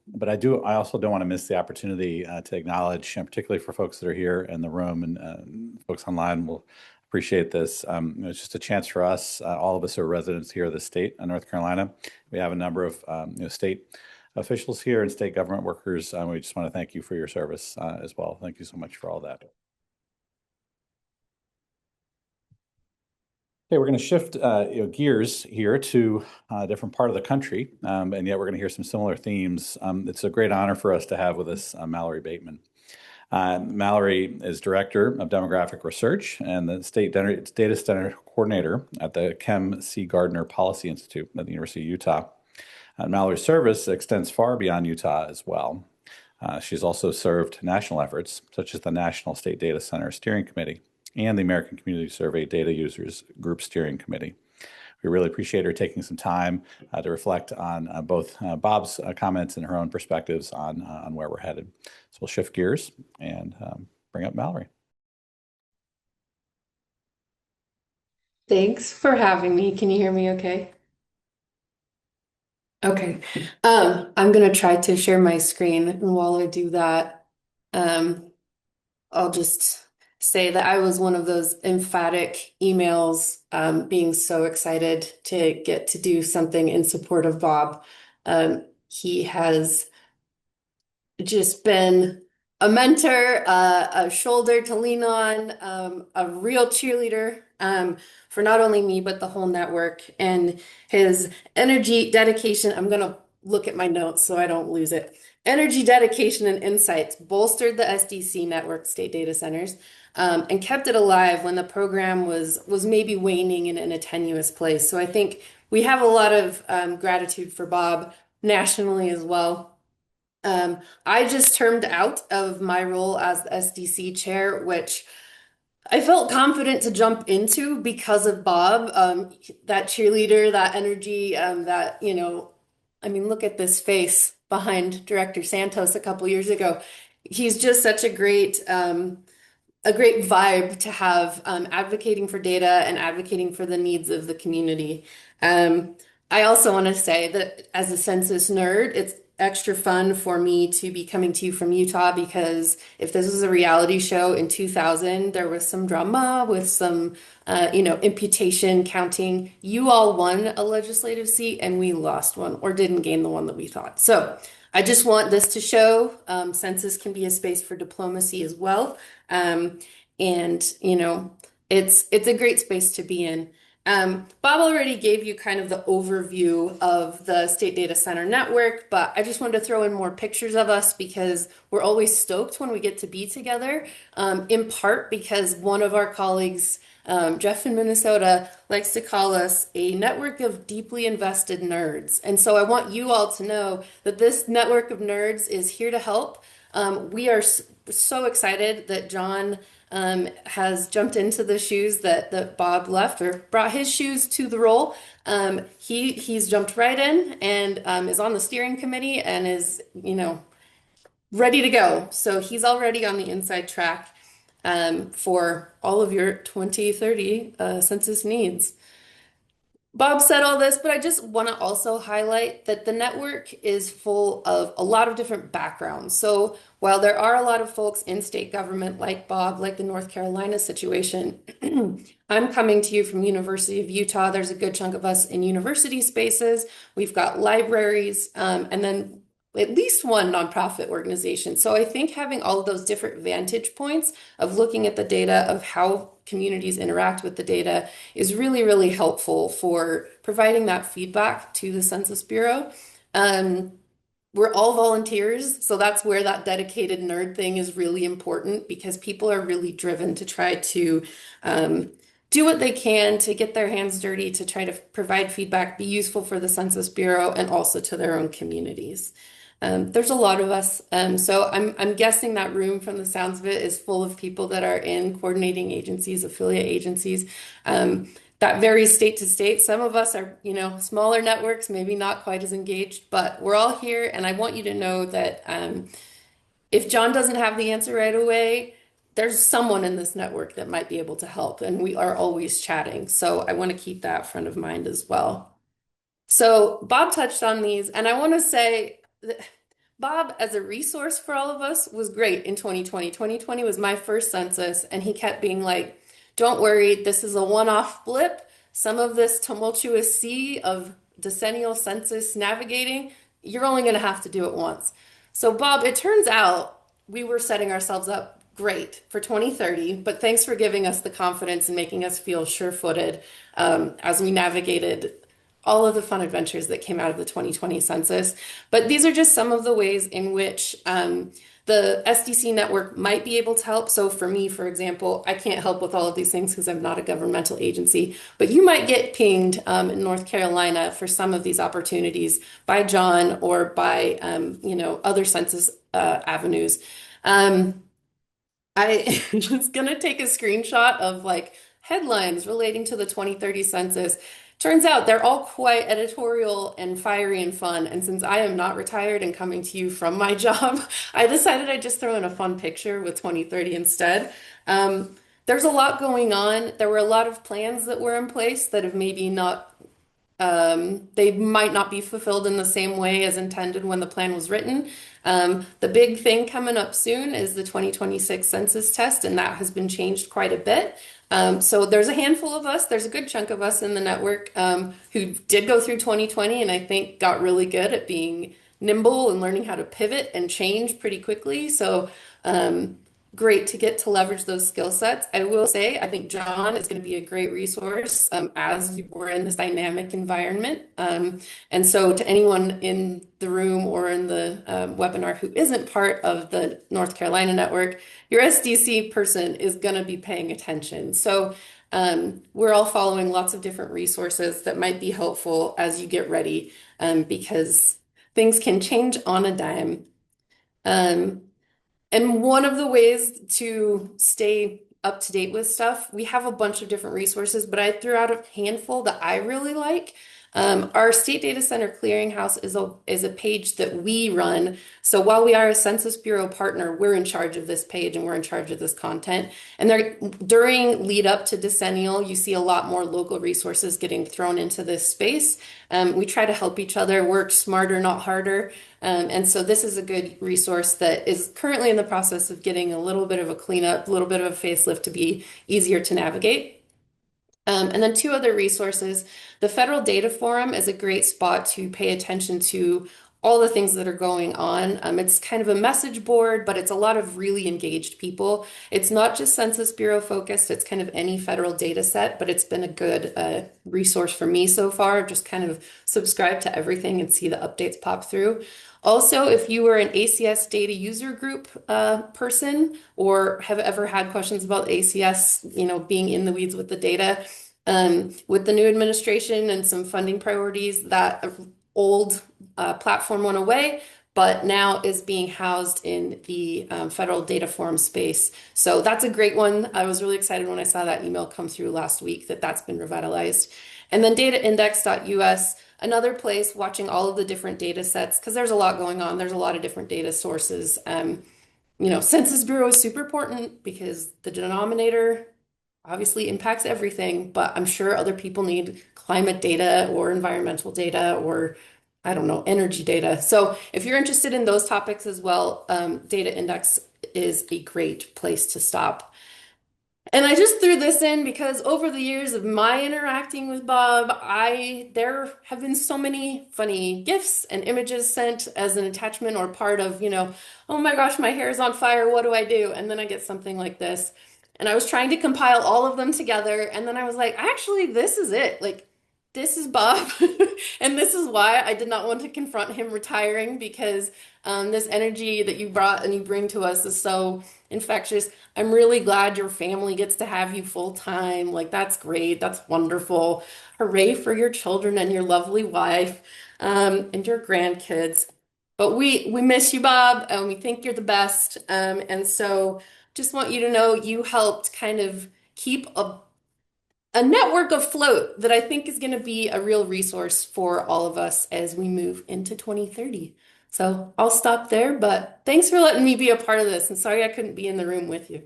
But I also don't want to miss the opportunity to acknowledge, and particularly for folks that are here in the room and folks online will appreciate this. It's just a chance for us. All of us are residents here of the state of North Carolina. We have a number of state officials here and state government workers. We just want to thank you for your service as well. Thank you so much for all that. Okay, we're going to shift gears here to a different part of the country, and yet we're going to hear some similar themes. It's a great honor for us to have with us Mallory Bateman. Mallory is Director of Demographic Research and the State Data Center Coordinator at the Kem C. Gardner Policy Institute at the University of Utah. Mallory's service extends far beyond Utah as well. She's also served national efforts, such as the National State Data Center Steering Committee and the American Community Survey Data Users Group Steering Committee. We really appreciate her taking some time to reflect on both Bob's comments and her own perspectives on where we're headed. So we'll shift gears and bring up Mallory. Thanks for having me. Can you hear me okay? Okay. I'm going to try to share my screen, and while I do that, I'll just say that I was one of those emphatic emails, being so excited to get to do something in support of Bob. He has just been a mentor, a shoulder to lean on, a real cheerleader for not only me, but the whole network. And his energy, dedication, I'm going to look at my notes so I don't lose it. Energy, dedication, and insights bolstered the SDC network state data centers and kept it alive when the program was maybe waning and in a tenuous place. So I think we have a lot of gratitude for Bob nationally as well. I just termed out of my role as the SDC chair, which I felt confident to jump into because of Bob, that cheerleader, that energy, I mean, look at this face behind Director Santos a couple years ago. He's just such a great vibe to have, advocating for data and advocating for the needs of the community. I also want to say that as a census nerd, it's extra fun for me to be coming to you from Utah, because if this was a reality show in 2000, there was some drama with some, imputation counting. You all won a legislative seat and we lost one, or didn't gain the one that we thought. So I just want this to show census can be a space for diplomacy as well. It's a great space to be in. Bob already gave you kind of the overview of the State Data Center Network, but I just wanted to throw in more pictures of us because we're always stoked when we get to be together, in part because one of our colleagues, Jeff in Minnesota, likes to call us a network of deeply invested nerds. And so I want you all to know that this network of nerds is here to help. We are so excited that John has jumped into the shoes that Bob left, or brought his shoes to the role. He's jumped right in and is on the steering committee and is, ready to go. So he's already on the inside track for all of your 2030 census needs. Bob said all this, but I just want to also highlight that the network is full of a lot of different backgrounds. So while there are a lot of folks in state government like Bob, like the North Carolina situation, I'm coming to you from University of Utah. There's a good chunk of us in university spaces. We've got libraries, and then at least one nonprofit organization. So I think having all of those different vantage points of looking at the data, of how communities interact with the data, is really, really helpful for providing that feedback to the Census Bureau. Um, we're all volunteers, so that's where that dedicated nerd thing is really important because people are really driven to try to um, do what they can to get their hands dirty, to try to provide feedback, be useful for the Census Bureau and also to their own communities. There's a lot of us, so I'm guessing that room, from the sounds of it, is full of people that are in coordinating agencies, affiliate agencies. That varies state to state. Some of us are, smaller networks, maybe not quite as engaged, but we're all here. And I want you to know that if John doesn't have the answer right away, there's someone in this network that might be able to help. And we are always chatting. So I want to keep that front of mind as well. So Bob touched on these, and I want to say that Bob, as a resource for all of us, was great in 2020. 2020 was my first census, and he kept being like, don't worry, this is a one-off blip. Some of this tumultuous sea of decennial census navigating, you're only going to have to do it once. So, Bob, it turns out we were setting ourselves up great for 2030, but thanks for giving us the confidence and making us feel sure-footed as we navigated all of the fun adventures that came out of the 2020 census. But these are just some of the ways in which the SDC network might be able to help. So for me, for example, I can't help with all of these things because I'm not a governmental agency, but you might get pinged in North Carolina for some of these opportunities by John or by, other census avenues. I was gonna take a screenshot of like headlines relating to the 2030 census. Turns out they're all quite editorial and fiery and fun. And since I am not retired and coming to you from my job, I decided I'd just throw in a fun picture with 2030 instead. There's a lot going on. There were a lot of plans that were in place that have maybe not they might not be fulfilled in the same way as intended when the plan was written. The big thing coming up soon is the 2026 census test, and that has been changed quite a bit. So there's a handful of us, there's a good chunk of us in the network who did go through 2020 and I think got really good at being nimble and learning how to pivot and change pretty quickly. So great to get to leverage those skill sets. I will say, I think John is going to be a great resource as we're in this dynamic environment. And so to anyone in the room or in the webinar who isn't part of the North Carolina network, your SDC person is going to be paying attention. So we're all following lots of different resources that might be helpful as you get ready because things can change on a dime. And one of the ways to stay up to date with stuff, we have a bunch of different resources, but I threw out a handful that I really like. Our State Data Center Clearinghouse is a page that we run. So while we are a Census Bureau partner, we're in charge of this page and we're in charge of this content. And during lead up to decennial, you see a lot more local resources getting thrown into this space. We try to help each other work smarter, not harder. And so this is a good resource that is currently in the process of getting a little bit of a cleanup, a little bit of a facelift to be easier to navigate. And then two other resources. The Federal Data Forum is a great spot to pay attention to all the things that are going on. It's kind of a message board, but it's a lot of really engaged people. It's not just Census Bureau focused, it's kind of any federal data set, but it's been a good resource for me so far. I've just kind of subscribed to everything and see the updates pop through. Also, if you were an ACS data user group person or have ever had questions about ACS, being in the weeds with the data, with the new administration and some funding priorities, that old platform went away, but now is being housed in the Federal Data Forum space. So that's a great one. I was really excited when I saw that email come through last week that that's been revitalized. And then dataindex.us, another place watching all of the different data sets, because there's a lot going on. There's a lot of different data sources. Census Bureau is super important because the denominator obviously impacts everything, but I'm sure other people need climate data or environmental data or, I don't know, energy data. So if you're interested in those topics as well, Data Index is a great place to stop. And I just threw this in because over the years of my interacting with Bob, there have been so many funny gifs and images sent as an attachment or part of, oh my gosh, my hair is on fire, what do I do? And then I get something like this. And I was trying to compile all of them together, and then I was like, actually, this is it. Like, this is Bob. And this is why I did not want to confront him retiring because this energy that you brought and you bring to us is so infectious. I'm really glad your family gets to have you full time. Like, that's great. That's wonderful. Hooray for your children and your lovely wife, and your grandkids. But we miss you, Bob, and we think you're the best. And so just want you to know you helped kind of keep a network afloat that I think is going to be a real resource for all of us as we move into 2030. So I'll stop there, but thanks for letting me be a part of this. And sorry I couldn't be in the room with you.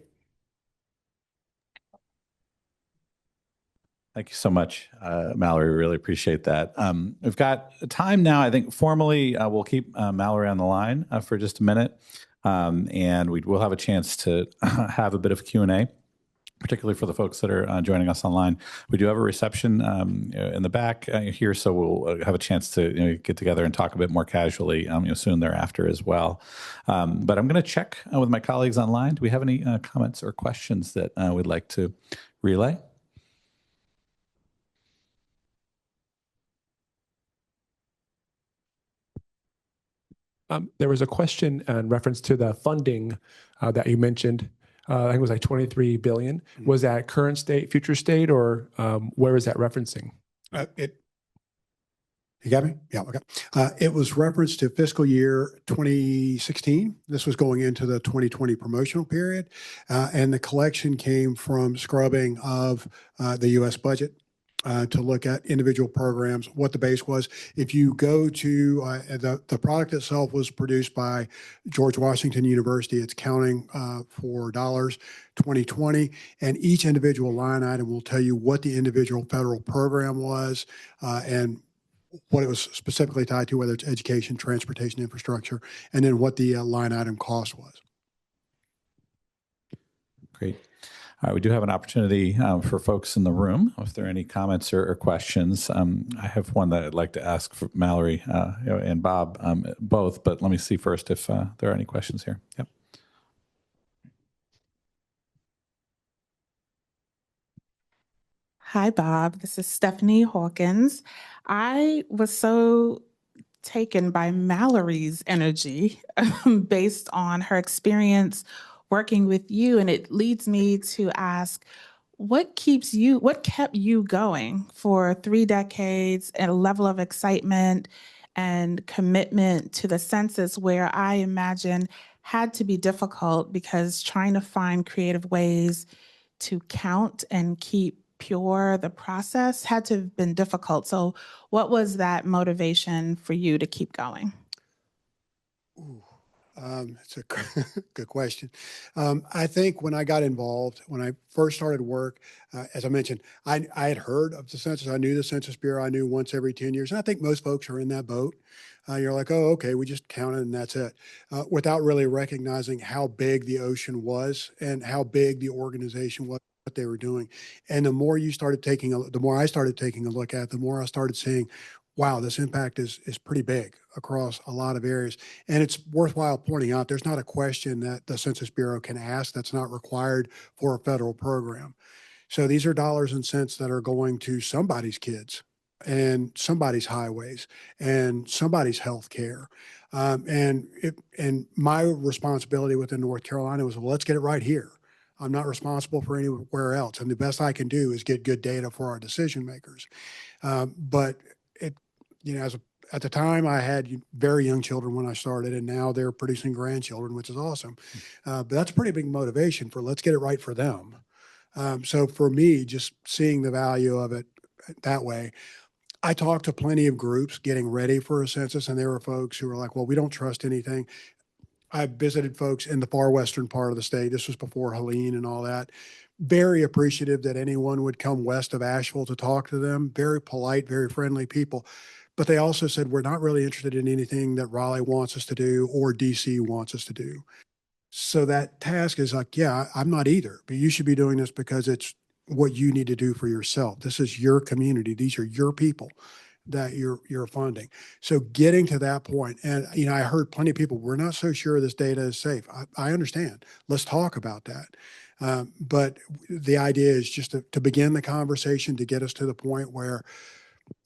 Thank you so much, Mallory. We really appreciate that. We've got time now. I think formally we'll keep Mallory on the line for just a minute, and we will have a chance to have a bit of Q&A, particularly for the folks that are joining us online. We do have a reception in the back here, so we'll have a chance to get together and talk a bit more casually soon thereafter as well. But I'm going to check with my colleagues online. Do we have any comments or questions that we'd like to relay? There was a question in reference to the funding that you mentioned. I think it was like 23 billion. Was that current state, future state, or where is that referencing? You got me? Yeah, okay. It was referenced to fiscal year 2016. This was going into the 2020 promotional period, and the collection came from scrubbing of the U.S. budget to look at individual programs, what the base was. If you go to the product itself was produced by George Washington University. It's counting for dollars 2020, and each individual line item will tell you what the individual federal program was and what it was specifically tied to, whether it's education, transportation, infrastructure, and then what the line item cost was. Great. All right, we do have an opportunity for folks in the room. If there are any comments or questions, I have one that I'd like to ask for Mallory and Bob both, but let me see first if there are any questions here. Yep. Hi, Bob. This is Stephanie Hawkins. I was so taken by Mallory's energy based on her experience working with you. And it leads me to ask, what kept you going for 3 decades and a level of excitement and commitment to the census where I imagine had to be difficult because trying to find creative ways to count and keep pure the process had to have been difficult. So what was that motivation for you to keep going? Ooh, it's a good question. I think when I got involved, when I first started work, as I mentioned, I had heard of the census. I knew the Census Bureau. I knew once every 10 years. And I think most folks are in that boat. You're like, oh, okay, we just counted and that's it, without really recognizing how big the ocean was and how big the organization was, what they were doing. And the more I started taking a look at, the more I started seeing, wow, this impact is pretty big across a lot of areas. And it's worthwhile pointing out there's not a question that the Census Bureau can ask that's not required for a federal program. So these are dollars and cents that are going to somebody's kids and somebody's highways and somebody's health care. And my responsibility within North Carolina was, well, let's get it right here. I'm not responsible for anywhere else. And the best I can do is get good data for our decision makers. But it, at the time I had very young children when I started, and now they're producing grandchildren, which is awesome. But that's a pretty big motivation for let's get it right for them. So for me, just seeing the value of it that way, I talked to plenty of groups getting ready for a census, and there were folks who were like, well, we don't trust anything. I visited folks in the far western part of the state. This was before Helene and all that. Very appreciative that anyone would come west of Asheville to talk to them. Very polite, very friendly people. But they also said, we're not really interested in anything that Raleigh wants us to do or DC wants us to do. So that task is like, yeah, I'm not either, but you should be doing this because it's what you need to do for yourself. This is your community. These are your people that you're funding. So getting to that point, and I heard plenty of people, we're not so sure this data is safe. I understand. Let's talk about that. But the idea is just to begin the conversation to get us to the point where,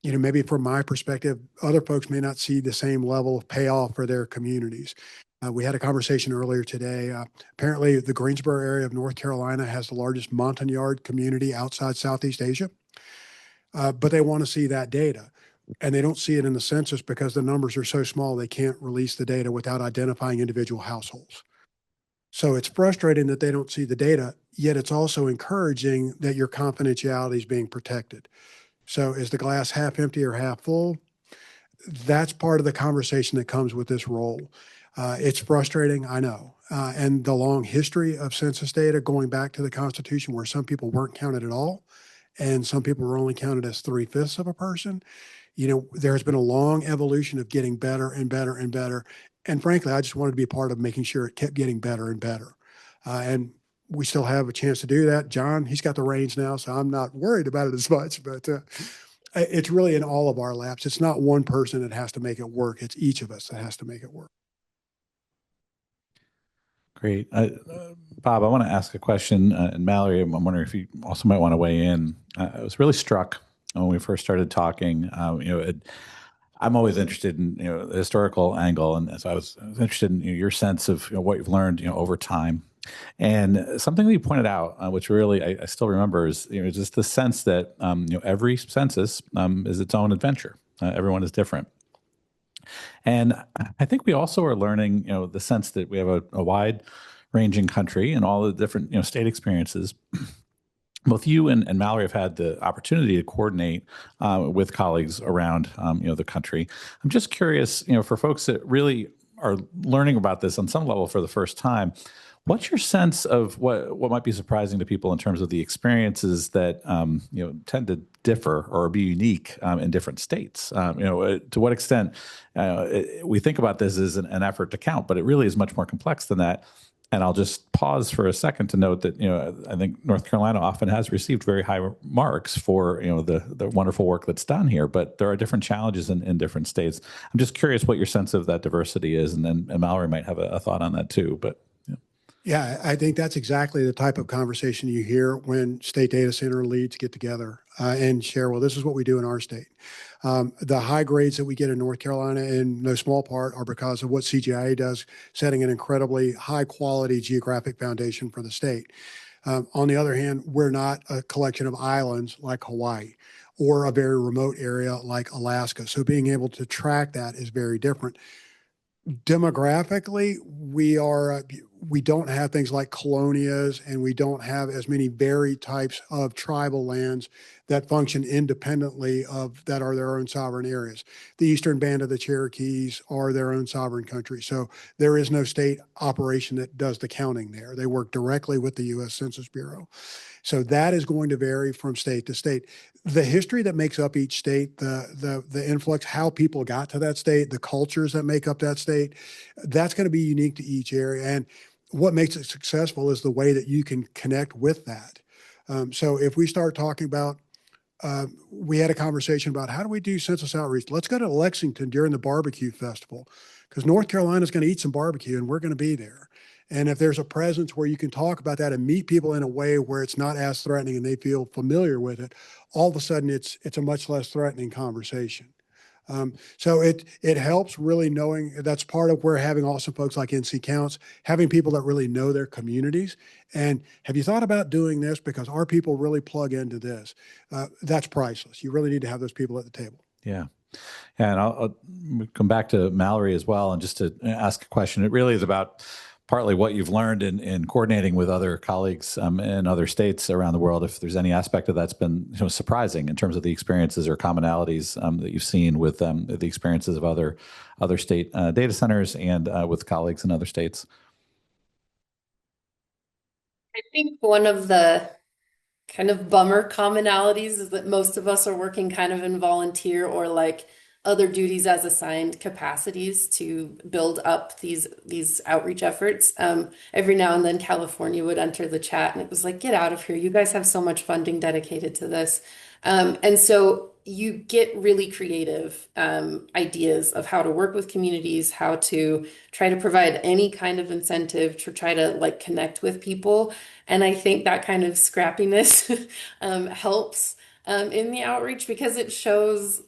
maybe from my perspective, other folks may not see the same level of payoff for their communities. We had a conversation earlier today. Apparently, the Greensboro area of North Carolina has the largest Montagnard community outside Southeast Asia, but they want to see that data. And they don't see it in the census because the numbers are so small, they can't release the data without identifying individual households. So it's frustrating that they don't see the data, yet it's also encouraging that your confidentiality is being protected. So is the glass half empty or half full? That's part of the conversation that comes with this role. It's frustrating, I know. And the long history of census data going back to the Constitution, where some people weren't counted at all, and some people were only counted as 3/5 of a person. There's been a long evolution of getting better and better and better. And frankly, I just wanted to be a part of making sure it kept getting better and better. And we still have a chance to do that. John, he's got the reins now, so I'm not worried about it as much. But it's really in all of our laps. It's not one person that has to make it work. It's each of us that has to make it work. Great. Bob, I want to ask a question. And Mallory, I'm wondering if you also might want to weigh in. I was really struck when we first started talking. I'm always interested in the historical angle, and so I was interested in your sense of what you've learned over time. And something that you pointed out, which really I still remember, is just the sense that every census is its own adventure. Everyone is different. And I think we also are learning, the sense that we have a wide ranging country and all the different, state experiences. Both you and Mallory have had the opportunity to coordinate with colleagues around, the country. I'm just curious, for folks that really are learning about this on some level for the first time, what's your sense of what might be surprising to people in terms of the experiences that tend to differ or be unique in different states? To what extent we think about this as an effort to count, but it really is much more complex than that. And I'll just pause for a second to note that I think North Carolina often has received very high marks for the wonderful work that's done here, but there are different challenges in different states. I'm just curious what your sense of that diversity is, and then Mallory might have a thought on that too. But yeah, I think that's exactly the type of conversation you hear when state data center leads get together and share, well, this is what we do in our state. The high grades that we get in North Carolina, in no small part, are because of what CGIA does, setting an incredibly high quality geographic foundation for the state. On the other hand, we're not a collection of islands like Hawaii or a very remote area like Alaska. So being able to track that is very different. Demographically, we don't have things like colonias, and we don't have as many varied types of tribal lands that function independently of that are their own sovereign areas. The Eastern Band of the Cherokees are their own sovereign country. So there is no state operation that does the counting there. They work directly with the US Census Bureau. So that is going to vary from state to state. The history that makes up each state, the influx, how people got to that state, the cultures that make up that state, that's going to be unique to each area. And what makes it successful is the way that you can connect with that. So if we start talking about, we had a conversation about how do we do census outreach? Let's go to Lexington during the barbecue festival, because North Carolina is going to eat some barbecue and we're going to be there. And if there's a presence where you can talk about that and meet people in a way where it's not as threatening and they feel familiar with it, all of a sudden it's a much less threatening conversation. So it helps really knowing. That's part of where having awesome folks like NC Counts, having people that really know their communities. And have you thought about doing this? Because our people really plug into this. That's priceless. You really need to have those people at the table. yeah. And I'll come back to Mallory as well, and just to ask a question. It really is about partly what you've learned in coordinating with other colleagues in other states around the world. If there's any aspect of that's been surprising in terms of the experiences or commonalities that you've seen with the experiences of other state data centers and with colleagues in other states. I think one of the kind of bummer commonalities is that most of us are working kind of in volunteer or like other duties as assigned capacities to build up these outreach efforts. Every now and then California would enter the chat and it was like, get out of here. You guys have so much funding dedicated to this. And so you get really creative ideas of how to work with communities, how to try to provide any kind of incentive to try to like connect with people. And I think that kind of scrappiness helps in the outreach because it shows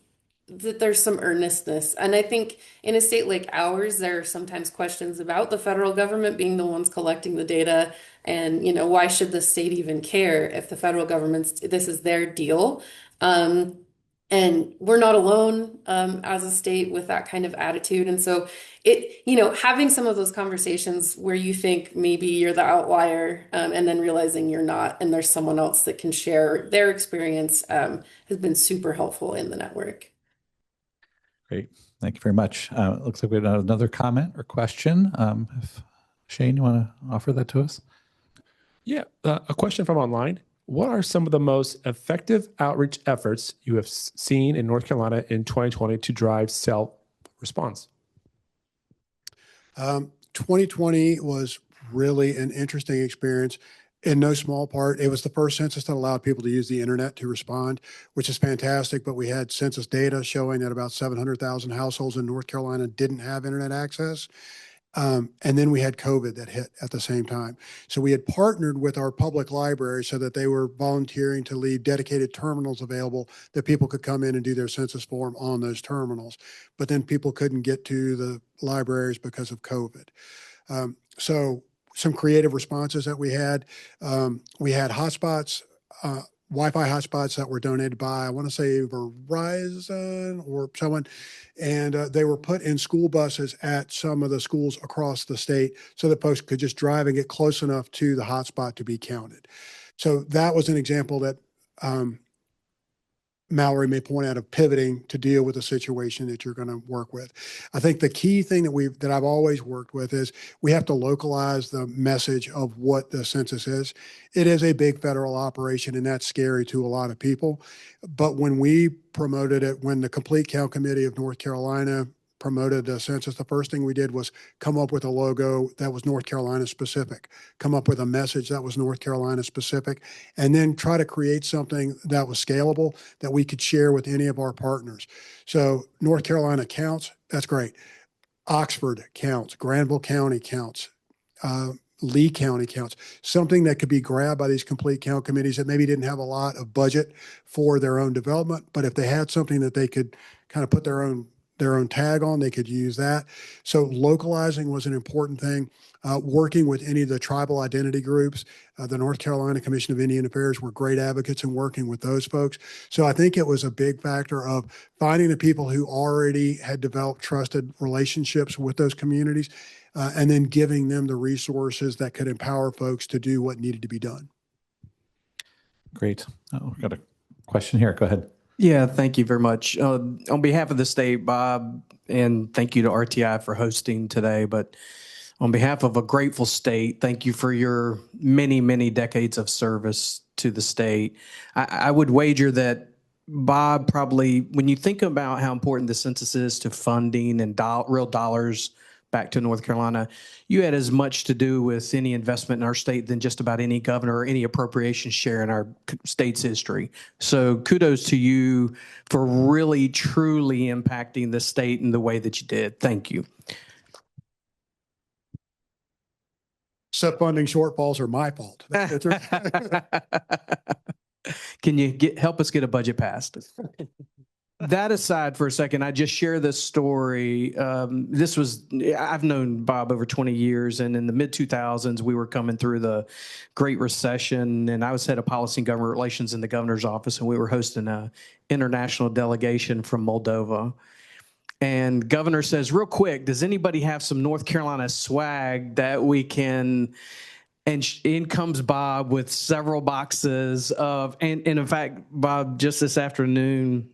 that there's some earnestness. And I think in a state like ours, there are sometimes questions about the federal government being the ones collecting the data. And, why should the state even care if the federal government's, this is their deal? Um, and we're not alone as a state with that kind of attitude. And so having some of those conversations where you think maybe you're the outlier and then realizing you're not, and there's someone else that can share their experience has been super helpful in the network. Great. Thank you very much. It looks like we have another comment or question. If Shane, you want to offer that to us? Yeah, a question from online. What are some of the most effective outreach efforts you have seen in North Carolina in 2020 to drive self-response? 2020 was really an interesting experience. In no small part, it was the first census that allowed people to use the internet to respond, which is fantastic. But we had census data showing that about 700,000 households in North Carolina didn't have internet access. And then we had COVID that hit at the same time. So we had partnered with our public library so that they were volunteering to leave dedicated terminals available that people could come in and do their census form on those terminals. But then people couldn't get to the libraries because of COVID. So some creative responses that we had hotspots, Wi-Fi hotspots that were donated by, I want to say Verizon or someone, and they were put in school buses at some of the schools across the state so that folks could just drive and get close enough to the hotspot to be counted. So that was an example that Mallory may point out of pivoting to deal with a situation that you're going to work with. I think the key thing that I've always worked with is we have to localize the message of what the census is. It is a big federal operation, and that's scary to a lot of people. But when we promoted it, when the Complete Count Committee of North Carolina promoted the census, the first thing we did was come up with a logo that was North Carolina specific, come up with a message that was North Carolina specific, and then try to create something that was scalable that we could share with any of our partners. So North Carolina counts, that's great. Oxford counts, Granville County counts, Lee County counts, something that could be grabbed by these complete count committees that maybe didn't have a lot of budget for their own development, but if they had something that they could kind of put their own tag on, they could use that. So localizing was an important thing. Working with any of the tribal identity groups, the North Carolina Commission of Indian Affairs were great advocates in working with those folks. So I think it was a big factor of finding the people who already had developed trusted relationships with those communities, and then giving them the resources that could empower folks to do what needed to be done. Great. We've got a question here. Go ahead. Yeah, thank you very much. On behalf of the state, Bob, and thank you to RTI for hosting today, but on behalf of a grateful state, thank you for your many, many decades of service to the state. I would wager that, Bob, probably when you think about how important the census is to funding and real dollars back to North Carolina, you had as much to do with any investment in our state than just about any governor or any appropriation share in our state's history. So kudos to you for really, truly impacting the state in the way that you did. Thank you. SEP funding shortfalls are my fault. Can you help us get a budget passed? That aside for a second, I just share this story. I've known Bob over 20 years, and in the mid-2000s, we were coming through the Great Recession, and I was head of policy and government relations in the governor's office, and we were hosting an international delegation from Moldova. And governor says, real quick, does anybody have some North Carolina swag that we can... And in comes Bob with several boxes of, and in fact, Bob, just this afternoon,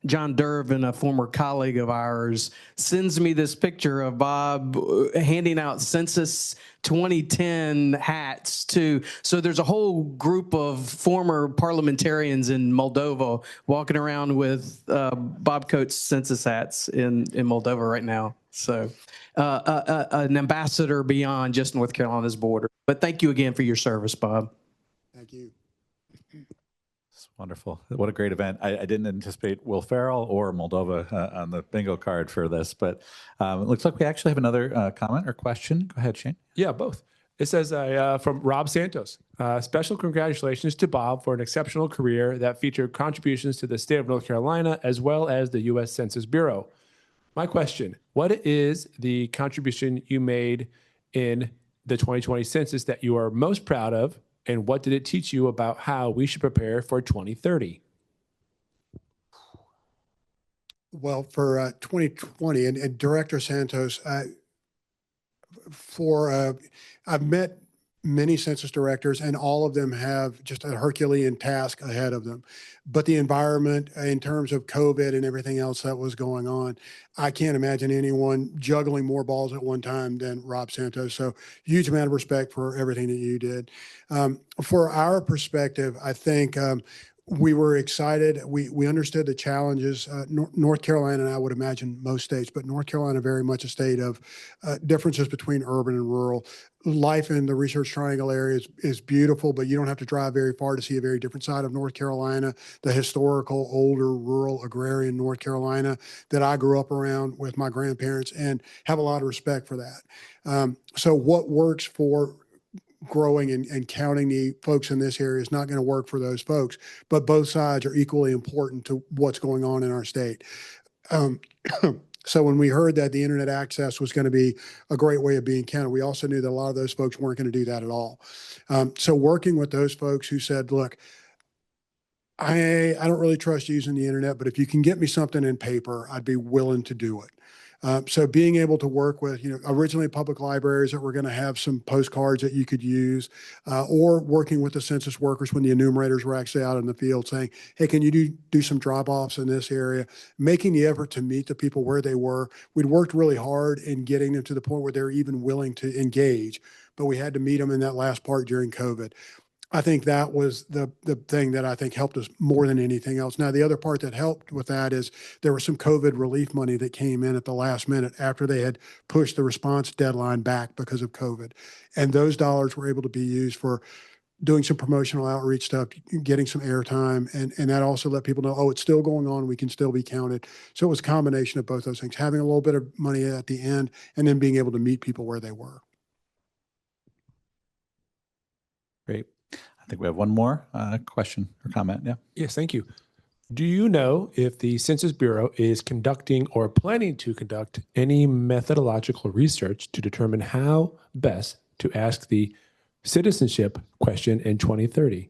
John Durbin, a former colleague of ours, sends me this picture of Bob handing out Census 2010 hats to. So there's a whole group of former parliamentarians in Moldova walking around with Bob Coates census hats in Moldova right now. So an ambassador beyond just North Carolina's border. But thank you again for your service, Bob. Thank you. It's wonderful. What a great event. I didn't anticipate Will Ferrell or Moldova on the bingo card for this, but it looks like we actually have another comment or question. Go ahead, Shane. Yeah, both. It says from Rob Santos, special congratulations to Bob for an exceptional career that featured contributions to the state of North Carolina as well as the US Census Bureau. My question, what is the contribution you made in the 2020 census that you are most proud of, and what did it teach you about how we should prepare for 2030? Well, for 2020, and Director Santos, I've met many census directors, and all of them have just a Herculean task ahead of them. But the environment, in terms of COVID and everything else that was going on, I can't imagine anyone juggling more balls at one time than Rob Santos. So huge amount of respect for everything that you did. For our perspective, I think we were excited. We understood the challenges. North Carolina, and I would imagine most states, but North Carolina very much a state of differences between urban and rural. Life in the Research Triangle area is beautiful, but you don't have to drive very far to see a very different side of North Carolina, the historical, older, rural, agrarian North Carolina that I grew up around with my grandparents, and have a lot of respect for that. So what works for growing and counting the folks in this area is not going to work for those folks, but both sides are equally important to what's going on in our state. So when we heard that the internet access was going to be a great way of being counted, we also knew that a lot of those folks weren't going to do that at all. So working with those folks who said, look, I don't really trust using the internet, but if you can get me something in paper, I'd be willing to do it. So being able to work with, originally public libraries that were going to have some postcards that you could use, or working with the census workers when the enumerators were actually out in the field saying, hey, can you do some drop-offs in this area? Making the effort to meet the people where they were. We'd worked really hard in getting them to the point where they were even willing to engage, but we had to meet them in that last part during COVID. I think that was the thing that I think helped us more than anything else. Now, the other part that helped with that is there was some COVID relief money that came in at the last minute after they had pushed the response deadline back because of COVID. And those dollars were able to be used for doing some promotional outreach stuff, getting some airtime, and that also let people know, oh, it's still going on, we can still be counted. So it was a combination of both those things, having a little bit of money at the end and then being able to meet people where they were. Great. I think we have one more question or comment. Yeah. Yes, thank you. Do you know if the Census Bureau is conducting or planning to conduct any methodological research to determine how best to ask the citizenship question in 2030?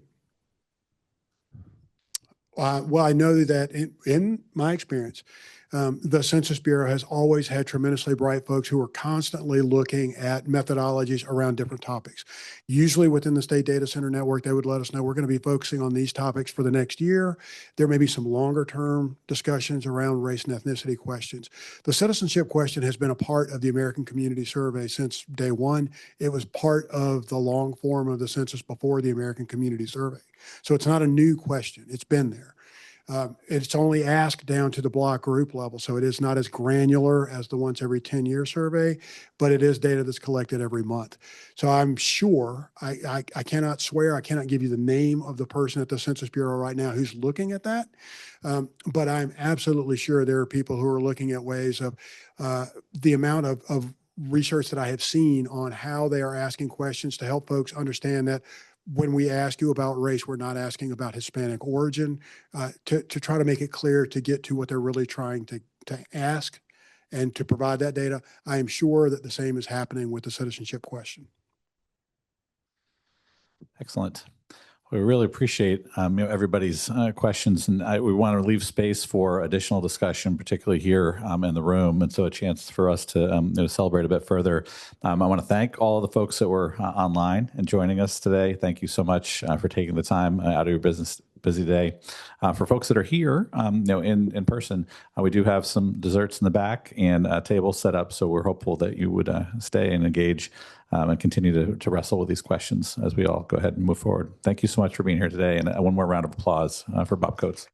Well, I know that in my experience, the Census Bureau has always had tremendously bright folks who are constantly looking at methodologies around different topics. Usually within the State Data Center Network, they would let us know we're going to be focusing on these topics for the next year. There may be some longer term discussions around race and ethnicity questions. The citizenship question has been a part of the American Community Survey since day one. It was part of the long form of the census before the American Community Survey. So it's not a new question. It's been there. It's only asked down to the block group level, so it is not as granular as the once every 10-year survey, but it is data that's collected every month. So I'm sure, I cannot swear, I cannot give you the name of the person at the Census Bureau right now who's looking at that, but I'm absolutely sure there are people who are looking at ways of the amount of research that I have seen on how they are asking questions to help folks understand that when we ask you about race, we're not asking about Hispanic origin, to try to make it clear to get to what they're really trying to ask and to provide that data. I am sure that the same is happening with the citizenship question. Excellent. We really appreciate everybody's questions, and we want to leave space for additional discussion, particularly here in the room, and so a chance for us to celebrate a bit further. I want to thank all of the folks that were online and joining us today. Thank you so much for taking the time out of your busy day. For folks that are here, in person, we do have some desserts in the back and a table set up. So we're hopeful that you would stay and engage and continue to wrestle with these questions as we all go ahead and move forward. Thank you so much for being here today. And one more round of applause for Bob Coates.